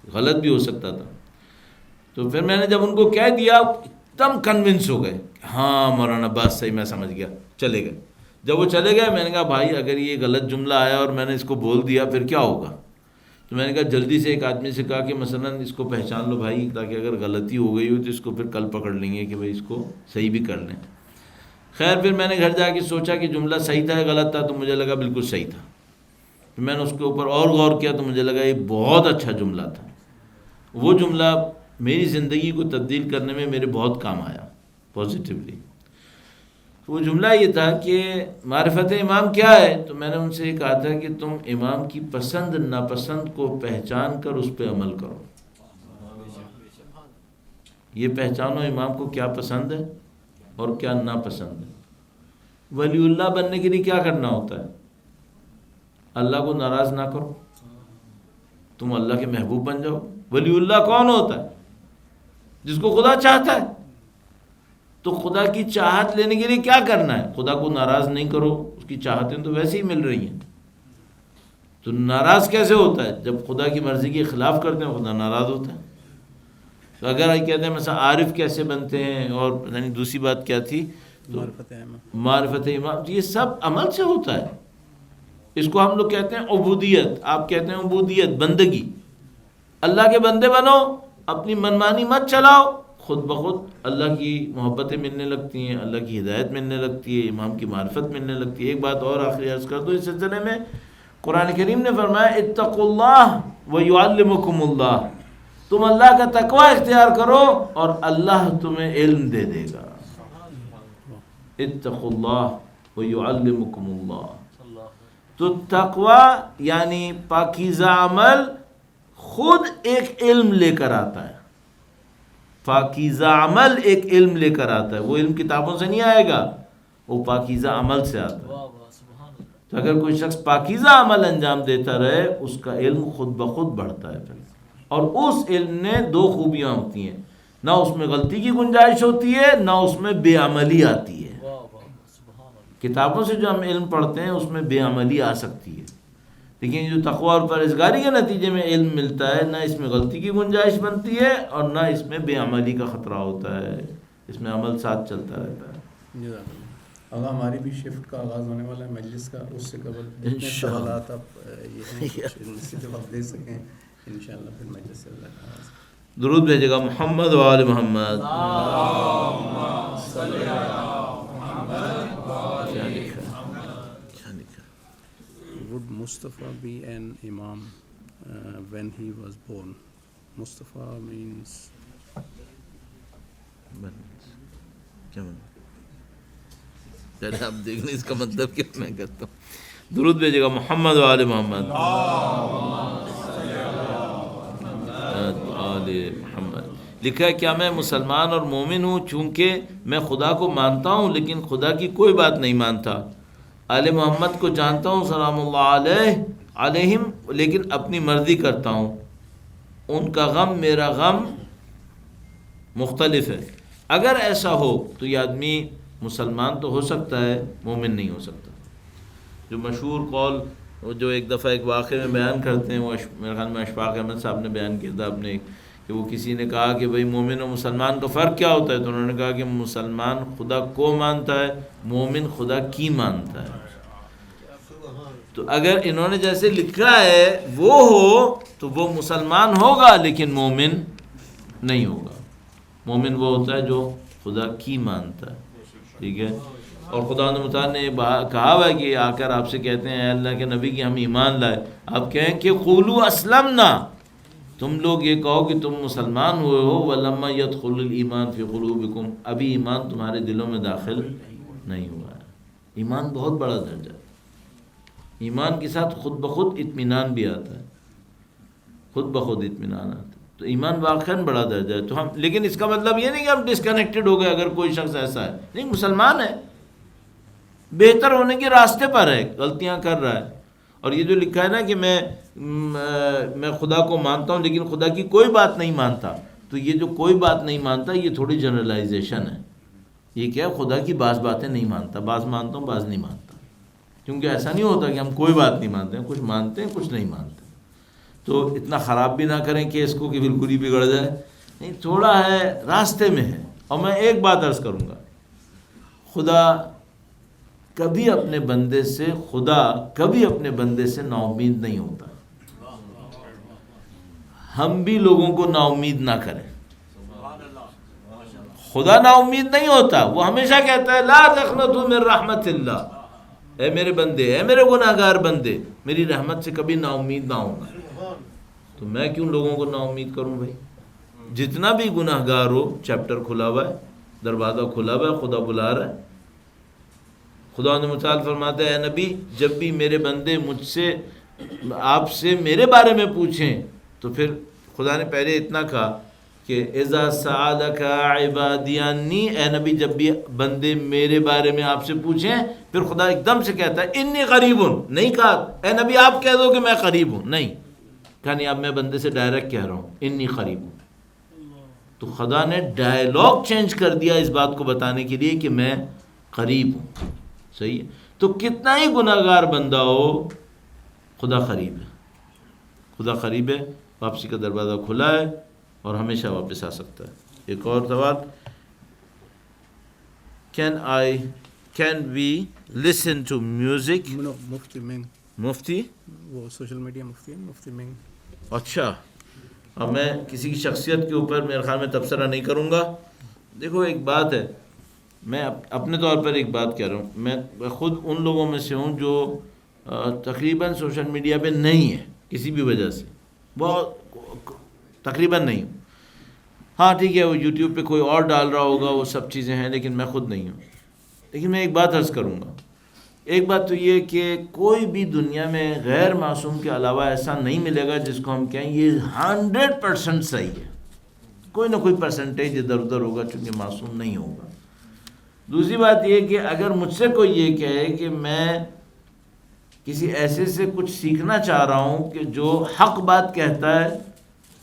غلط بھی ہو سکتا تھا. تو پھر میں نے جب ان کو کہہ دیا ایک دم کنونس ہو گئے، ہاں مولانا بات صحیح، میں سمجھ گیا. چلے گئے. جب وہ چلے گئے میں نے کہا بھائی اگر یہ غلط جملہ آیا اور میں نے اس کو بول دیا پھر کیا ہوگا؟ تو میں نے کہا جلدی سے ایک آدمی سے کہا کہ مثلا اس کو پہچان لو بھائی، تاکہ اگر غلطی ہو گئی ہو تو اس کو پھر کل پکڑ لیں گے کہ بھائی اس کو صحیح بھی کر لیں. خیر پھر میں نے گھر جا کے سوچا کہ جملہ صحیح تھا یا غلط تھا، تو مجھے لگا بالکل صحیح تھا. پھر میں نے اس کے اوپر اور غور کیا تو مجھے لگا یہ بہت اچھا جملہ تھا. وہ جملہ میری زندگی کو تبدیل کرنے میں میرے بہت کام آیا پازیٹیولی. وہ جملہ یہ تھا کہ معرفت امام کیا ہے؟ تو میں نے ان سے یہ کہا تھا کہ تم امام کی پسند ناپسند کو پہچان کر اس پہ عمل کرو. یہ پہچانو امام کو کیا پسند ہے اور کیا ناپسند ہے. ولی اللہ بننے کے لیے کیا کرنا ہوتا ہے؟ اللہ کو ناراض نہ کرو، تم اللہ کے محبوب بن جاؤ. ولی اللہ کون ہوتا ہے؟ جس کو خدا چاہتا ہے. تو خدا کی چاہت لینے کے لیے کیا کرنا ہے؟ خدا کو ناراض نہیں کرو، اس کی چاہتیں تو ویسے ہی مل رہی ہیں. تو ناراض کیسے ہوتا ہے؟ جب خدا کی مرضی کے خلاف کرتے ہیں خدا ناراض ہوتا ہے. تو اگر کہتے ہیں مثلا عارف کیسے بنتے ہیں، اور پتہ نہیں دوسری بات کیا تھی، معرفت امام، یہ سب عمل سے ہوتا ہے. اس کو ہم لوگ کہتے ہیں عبودیت، آپ کہتے ہیں عبودیت، بندگی. اللہ کے بندے بنو، اپنی منمانی مت چلاؤ، خود بخود اللہ کی محبتیں ملنے لگتی ہیں، اللہ کی ہدایت ملنے لگتی ہے، امام کی معرفت ملنے لگتی ہے. ایک بات اور آخری عرض کر دو اس سلسلے میں، قرآن کریم نے فرمایا اتقوا اللہ ویعلمکم اللہ، تم اللہ کا تقوی اختیار کرو اور اللہ تمہیں علم دے دے گا. اتقوا اللہ ویعلمکم اللہ. تو تقوی یعنی پاکیزہ عمل خود ایک علم لے کر آتا ہے. پاکیزہ عمل ایک علم لے کر آتا ہے. وہ علم کتابوں سے نہیں آئے گا، وہ پاکیزہ عمل سے آتا ہے. تو اگر کوئی شخص پاکیزہ عمل انجام دیتا رہے، اس کا علم خود بخود بڑھتا ہے. اور اس علم نے دو خوبیاں ہوتی ہیں، نہ اس میں غلطی کی گنجائش ہوتی ہے، نہ اس میں بے عملی آتی ہے. کتابوں سے جو ہم علم پڑھتے ہیں اس میں بے عملی آ سکتی ہے، لیکن جو تقوی اور پرہیزگاری کے نتیجے میں علم ملتا ہے، نہ اس میں غلطی کی گنجائش بنتی ہے اور نہ اس میں بے عملی کا خطرہ ہوتا ہے، اس میں عمل ساتھ چلتا رہتا ہے. اگر ہماری بھی شفٹ کا آغاز ہونے والا ہے مجلس کا، اس سے قبل جتنے سوالات آپ یہ ہیں کچھ جواب دے سکیں انشاءاللہ، پھر مجلس سے اللہ کا آغاز. درود بھیجے گا محمد و آل محمد. کیا لکھا کیا لکھا؟ Would Mustafa be an imam when he was born? Mustafa means کیا مطلب؟ آپ دیکھ لیں اس کا مطلب کیا میں کہتا ہوں. درود بھیجے گا محمد و آل محمد. آل محمد. لکھا ہے کیا میں مسلمان اور مومن ہوں چونکہ میں خدا کو مانتا ہوں لیکن خدا کی کوئی بات نہیں مانتا. آل محمد کو جانتا ہوں سلام اللہ علیہم، لیکن اپنی مرضی کرتا ہوں. ان کا غم میرا غم مختلف ہے. اگر ایسا ہو تو یہ آدمی مسلمان تو ہو سکتا ہے، مومن نہیں ہو سکتا. جو مشہور قول جو ایک دفعہ ایک واقعے میں بیان کرتے ہیں، وہ میرے خیال میں اشفاق احمد صاحب نے بیان کیا تھا اپنے، کہ وہ کسی نے کہا کہ بھئی مومن اور مسلمان کا فرق کیا ہوتا ہے، تو انہوں نے کہا کہ مسلمان خدا کو مانتا ہے، مومن خدا کی مانتا ہے. تو اگر انہوں نے جیسے لکھا ہے وہ ہو تو وہ مسلمان ہوگا لیکن مومن نہیں ہوگا. مومن وہ ہوتا ہے جو خدا کی مانتا ہے. ٹھیک ہے. اور خدا متعال نے کہا ہوا ہے کہ آ کر آپ سے کہتے ہیں اے اللہ کے نبی کہ ہم ایمان لائے. آپ کہیں کہ قولوا اسلمنا، تم لوگ یہ کہو کہ تم مسلمان ہوئے ہو، ولما يدخل الایمان فی قلوبکم، ابھی ایمان تمہارے دلوں میں داخل نہیں ہوا ہے. ایمان بہت بڑا درجہ ہے. ایمان کے ساتھ خود بخود اطمینان بھی آتا ہے، خود بخود اطمینان آتا ہے. تو ایمان واقعاً بڑا درجہ ہے. تو ہم لیکن اس کا مطلب یہ نہیں کہ ہم ڈسکنیکٹڈ ہو گئے اگر کوئی شخص ایسا ہے. نہیں، مسلمان ہے، بہتر ہونے کے راستے پر ہے، غلطیاں کر رہا ہے. اور یہ جو لکھا ہے نا کہ میں خدا کو مانتا ہوں لیکن خدا کی کوئی بات نہیں مانتا، تو یہ جو کوئی بات نہیں مانتا یہ تھوڑی جنرلائزیشن ہے. یہ کیا ہے، خدا کی بعض باتیں نہیں مانتا، بعض مانتا ہوں بعض نہیں مانتا. کیونکہ ایسا نہیں ہوتا کہ ہم کوئی بات نہیں مانتے ہیں، کچھ مانتے ہیں کچھ نہیں مانتے. تو اتنا خراب بھی نہ کریں کہ اس کو کہ بالکل ہی بگڑ جائے. نہیں، تھوڑا ہے، راستے میں ہے. اور میں ایک بات عرض کروں گا، خدا کبھی اپنے بندے سے نا امید نہیں ہوتا. ہم بھی لوگوں کو نا امید نہ کریں. خدا نا امید نہیں ہوتا، وہ ہمیشہ کہتا ہے لا تقنطوا من رحمت اللہ، اے میرے بندے، اے میرے گناہ گار بندے، میری رحمت سے کبھی نا امید نہ ہونا. تو میں کیوں لوگوں کو نا امید کروں بھائی؟ جتنا بھی گناہ گار ہو، چیپٹر کھلا ہوا ہے، دروازہ کھلا ہوا ہے، خدا بلا رہا ہے. خدا نے متعال فرماتا ہے اے نبی، جب بھی میرے بندے مجھ سے آپ سے میرے بارے میں پوچھیں، تو پھر خدا نے پہلے اتنا کہا کہ اذا سألک عبادی عنی، اے نبی جب بھی بندے میرے بارے میں آپ سے پوچھیں، پھر خدا ایک دم سے کہتا ہے انی قریب ہوں. نہیں کہا اے نبی آپ کہہ دو کہ میں قریب ہوں، نہیں کہا، نہیں اب میں بندے سے ڈائریکٹ کہہ رہا ہوں انی قریب ہوں. تو خدا نے ڈائلاگ چینج کر دیا اس بات کو بتانے کے لیے کہ میں قریب ہوں. صحیح ہے. تو کتنا ہی گناہ گار بندہ ہو، خدا قریب ہے. خدا قریب ہے، واپسی کا دروازہ کھلا ہے اور ہمیشہ واپس آ سکتا ہے. ایک اور سوال، can we listen to music? مفتی منگ، مفتی؟ وہ سوشل میڈیا مفتی ہیں، مفتی منگ. اچھا، اب میں کسی کی شخصیت کے اوپر میرے خیال میں تبصرہ نہیں کروں گا. دیکھو ایک بات ہے، میں اپنے طور پر ایک بات کہہ رہا ہوں، میں خود ان لوگوں میں سے ہوں جو تقریباً سوشل میڈیا پہ نہیں ہے کسی بھی وجہ سے، بہت تقریباً نہیں ہوں. ہاں ٹھیک ہے، وہ یوٹیوب پہ کوئی اور ڈال رہا ہوگا، وہ سب چیزیں ہیں، لیکن میں خود نہیں ہوں. لیکن میں ایک بات عرض کروں گا، ایک بات تو یہ کہ کوئی بھی دنیا میں غیر معصوم کے علاوہ ایسا نہیں ملے گا جس کو ہم کہیں یہ 100% صحیح ہے. کوئی نہ کوئی پرسنٹیج ادھر ادھر ہوگا، چونکہ معصوم نہیں ہوگا. دوسری بات یہ کہ اگر مجھ سے کوئی یہ کہے کہ میں کسی ایسے سے کچھ سیکھنا چاہ رہا ہوں کہ جو حق بات کہتا ہے،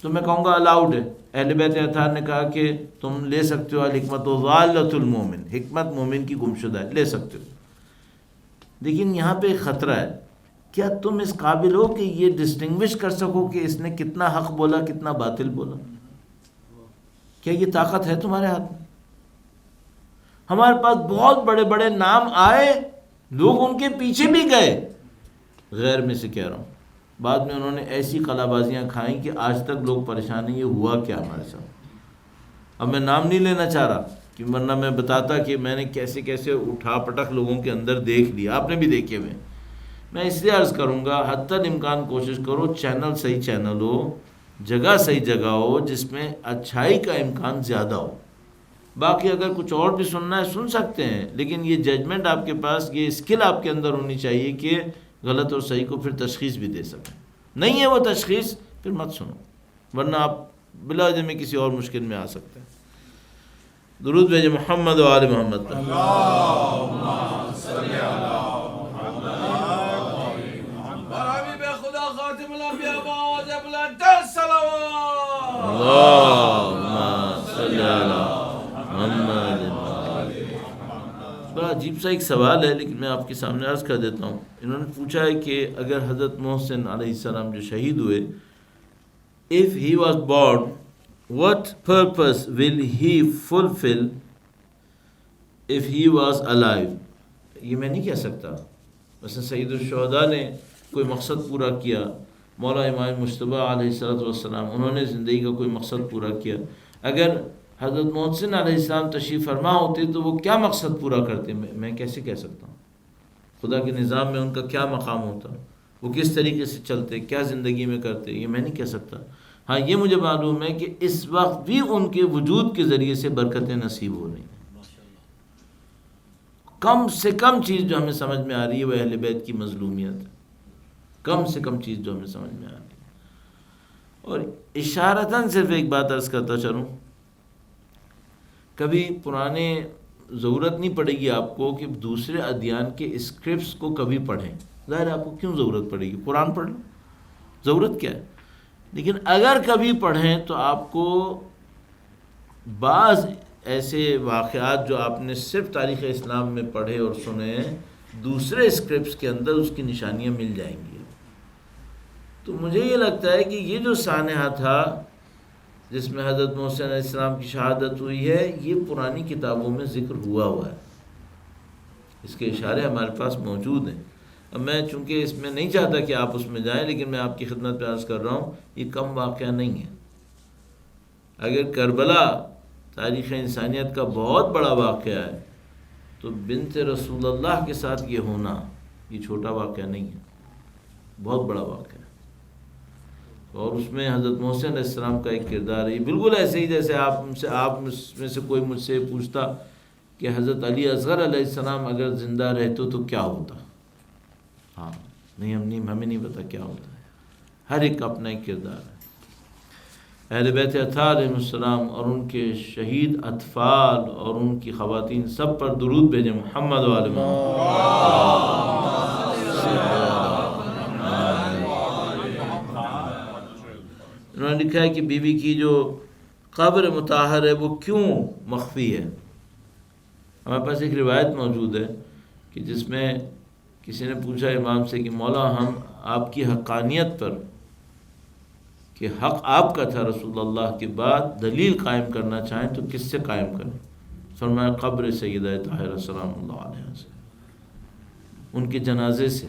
تو میں کہوں گا الاؤڈ ہے. اہل بیت اطہار نے کہا کہ تم لے سکتے ہو الحکمت ضالۃ المومن، حکمت مومن کی گمشدہ ہے، لے سکتے ہو. لیکن یہاں پہ ایک خطرہ ہے، کیا تم اس قابل ہو کہ یہ ڈسٹنگوش کر سکو کہ اس نے کتنا حق بولا کتنا باطل بولا؟ کیا یہ طاقت ہے تمہارے ہاتھ میں؟ ہمارے پاس بہت بڑے بڑے نام آئے، لوگ ان کے پیچھے بھی گئے، غیر میں سے کہہ رہا ہوں. بعد میں انہوں نے ایسی قلع بازیاں کھائیں کہ آج تک لوگ پریشان ہیں یہ ہوا کیا ہمارے ساتھ. اب میں نام نہیں لینا چاہ رہا، کہ ورنہ میں بتاتا کہ میں نے کیسے کیسے اٹھا پٹک لوگوں کے اندر دیکھ لیا، آپ نے بھی دیکھے ہوئے. میں اس لیے عرض کروں گا حتی الامکان کوشش کرو چینل صحیح چینل ہو، جگہ صحیح جگہ ہو جس میں اچھائی کا امکان زیادہ ہو. باقی اگر کچھ اور بھی سننا ہے سن سکتے ہیں، لیکن یہ ججمنٹ آپ کے پاس، یہ اسکل آپ کے اندر ہونی چاہیے کہ غلط اور صحیح کو پھر تشخیص بھی دے سکیں. نہیں ہے وہ تشخیص، پھر مت سنو، ورنہ آپ بلا وجہ میں کسی اور مشکل میں آ سکتے ہیں. درود بھیجے محمد و آل محمد پر. اللہم صلی علی حبیب خدا خاتم الانبیاء واجب الصلوات. اللہم صلی علی محمد. بڑا عجیب سا ایک سوال ہے، لیکن میں آپ کے سامنے عرض کر دیتا ہوں. انہوں نے پوچھا ہے کہ اگر حضرت محسن علیہ السلام جو شہید ہوئے، if he was born, what purpose will he fulfill if he was alive? یہ میں نہیں کہہ سکتا. مثلا سید الشہداء نے کوئی مقصد پورا کیا، مولا امام مجتبیٰ علیہ السلام انہوں نے زندگی کا کوئی مقصد پورا کیا. اگر حضرت محسن علیہ السلام تشریف فرما ہوتے تو وہ کیا مقصد پورا کرتے؟ میں کیسے کہہ سکتا ہوں؟ خدا کے نظام میں ان کا کیا مقام ہوتا، وہ کس طریقے سے چلتے، کیا زندگی میں کرتے، یہ میں نہیں کہہ سکتا. ہاں یہ مجھے معلوم ہے کہ اس وقت بھی ان کے وجود کے ذریعے سے برکتیں نصیب ہو رہی ہیں. کم سے کم چیز جو ہمیں سمجھ میں آ رہی ہے وہ اہل بیت کی مظلومیت ہے. کم سے کم چیز جو ہمیں سمجھ میں آ رہی ہے. اور اشارتاً صرف ایک بات عرض کرتا چلوں، کبھی پرانے ضرورت نہیں پڑے گی آپ کو کہ دوسرے ادیان کے اسکرپٹس کو کبھی پڑھیں. ظاہر ہے آپ کو کیوں ضرورت پڑے گی، قرآن پڑھ لو، ضرورت کیا ہے. لیکن اگر کبھی پڑھیں تو آپ کو بعض ایسے واقعات جو آپ نے صرف تاریخ اسلام میں پڑھے اور سنے، دوسرے اسکرپٹس کے اندر اس کی نشانیاں مل جائیں گی. تو مجھے یہ لگتا ہے کہ یہ جو سانحہ تھا جس میں حضرت محسن علیہ السلام کی شہادت ہوئی ہے، یہ پرانی کتابوں میں ذکر ہوا ہے. اس کے اشارے ہمارے پاس موجود ہیں. اب میں چونکہ اس میں نہیں چاہتا کہ آپ اس میں جائیں، لیکن میں آپ کی خدمت پہ عرض کر رہا ہوں یہ کم واقعہ نہیں ہے. اگر کربلا تاریخ انسانیت کا بہت بڑا واقعہ ہے تو بنت رسول اللہ کے ساتھ یہ ہونا یہ چھوٹا واقعہ نہیں ہے، بہت بڑا واقعہ ہے. اور اس میں حضرت محسن علیہ السلام کا ایک کردار ہے. بالکل ایسے ہی جیسے آپ میں سے کوئی مجھ سے پوچھتا کہ حضرت علی اصغر علیہ السلام اگر زندہ رہتے تو کیا ہوتا. ہاں ہمیں نہیں پتا کیا ہوتا ہے. ہر ایک کا اپنا ایک کردار ہے. اہل بیت اطہار علیہ السلام اور ان کے شہید اطفال اور ان کی خواتین سب پر درود بھیجیں محمد و آل محمد. انہوں نے لکھا ہے کہ بی بی کی جو قبر مطہر ہے وہ کیوں مخفی ہے. ہمارے پاس ایک روایت موجود ہے کہ جس میں کسی نے پوچھا امام سے کہ مولا ہم آپ کی حقانیت پر کہ حق آپ کا تھا رسول اللہ کے بعد دلیل قائم کرنا چاہیں تو کس سے قائم کریں. فرمایا قبر سیدہ طاہرہ سلام اللہ علیہ سے، ان کے جنازے سے،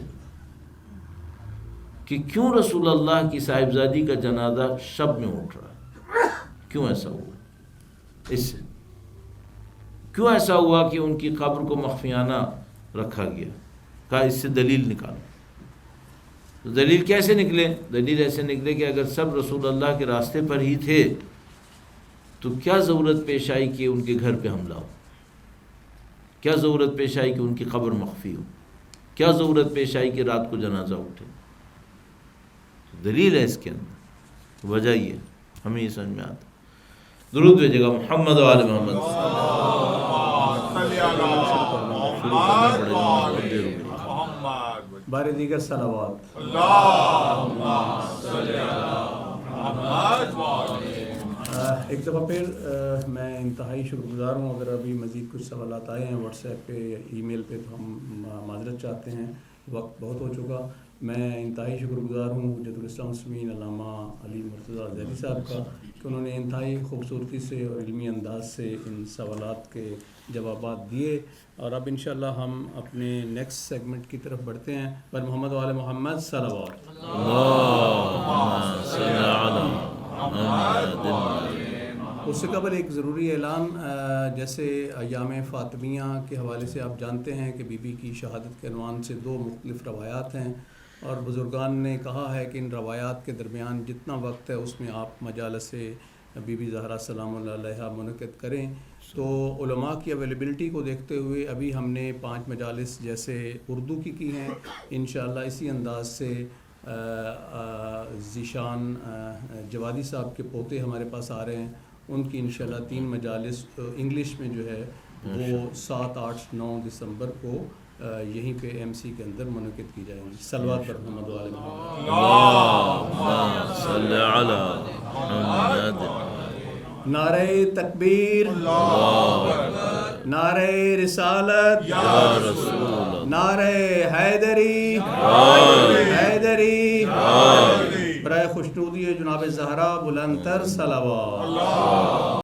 کہ کیوں رسول اللہ کی صاحبزادی کا جنازہ شب میں اٹھ رہا ہے، کیوں ایسا ہوا، اس سے کیوں ایسا ہوا کہ ان کی قبر کو مخفیانہ رکھا گیا، کہا اس سے دلیل نکالو۔ تو دلیل کیسے نکلے؟ دلیل ایسے نکلے کہ اگر سب رسول اللہ کے راستے پر ہی تھے تو کیا ضرورت پیش آئی کہ ان کے گھر پہ حملہ ہو، کیا ضرورت پیش آئی کہ ان کی قبر مخفی ہو، کیا ضرورت پیش آئی کہ رات کو جنازہ اٹھے؟ دلیل ہے اس کے اندر، وجہ یہ ہمیں یہ سمجھ میں آتا۔ درود بھیجے گا محمد و آل محمد۔ بارے دیگر صلوات۔ ایک دفعہ پھر میں انتہائی شکر گزار ہوں، اگر ابھی مزید کچھ سوالات آئے ہیں واٹس ایپ پہ یا ای میل پہ تو ہم معذرت چاہتے ہیں، وقت بہت ہو چکا۔ میں انتہائی شکر گزار ہوں حجت الاسلام المسلمین علامہ علی مرتضیٰ ذیلی صاحب کا کہ انہوں نے انتہائی خوبصورتی سے اور علمی انداز سے ان سوالات کے جوابات دیے، اور اب انشاءاللہ ہم اپنے نیکسٹ سیگمنٹ کی طرف بڑھتے ہیں۔ پر محمد و آل محمد صلوات۔ اس سے قبل ایک ضروری اعلان، جیسے ایام فاطمیہ کے حوالے سے آپ جانتے ہیں کہ بی بی کی شہادت کے عنوان سے 2 مختلف روایات ہیں، اور بزرگان نے کہا ہے کہ ان روایات کے درمیان جتنا وقت ہے اس میں آپ مجالس بی بی زہرا سلام اللہ علیہا منعقد کریں۔ تو علماء کی اویلیبلٹی کو دیکھتے ہوئے ابھی ہم نے 5 مجالس جیسے اردو کی ہیں، انشاءاللہ اسی انداز سے ذیشان جوادی صاحب کے پوتے ہمارے پاس آ رہے ہیں، ان کی انشاءاللہ 3 مجالس انگلش میں جو ہے وہ 7، 8، 9 دسمبر کو یہیں پہ ایم سی کے اندر منعقد کی جائیں گی۔ صلوات پر محمد و آل محمد۔ اللہم صلی علی محمد۔ نعرہ تکبیر، نعرہ رسالت، نعرہ حیدری، حیدری، برائے خوشنودی جناب زہرا بلند تر صلوات۔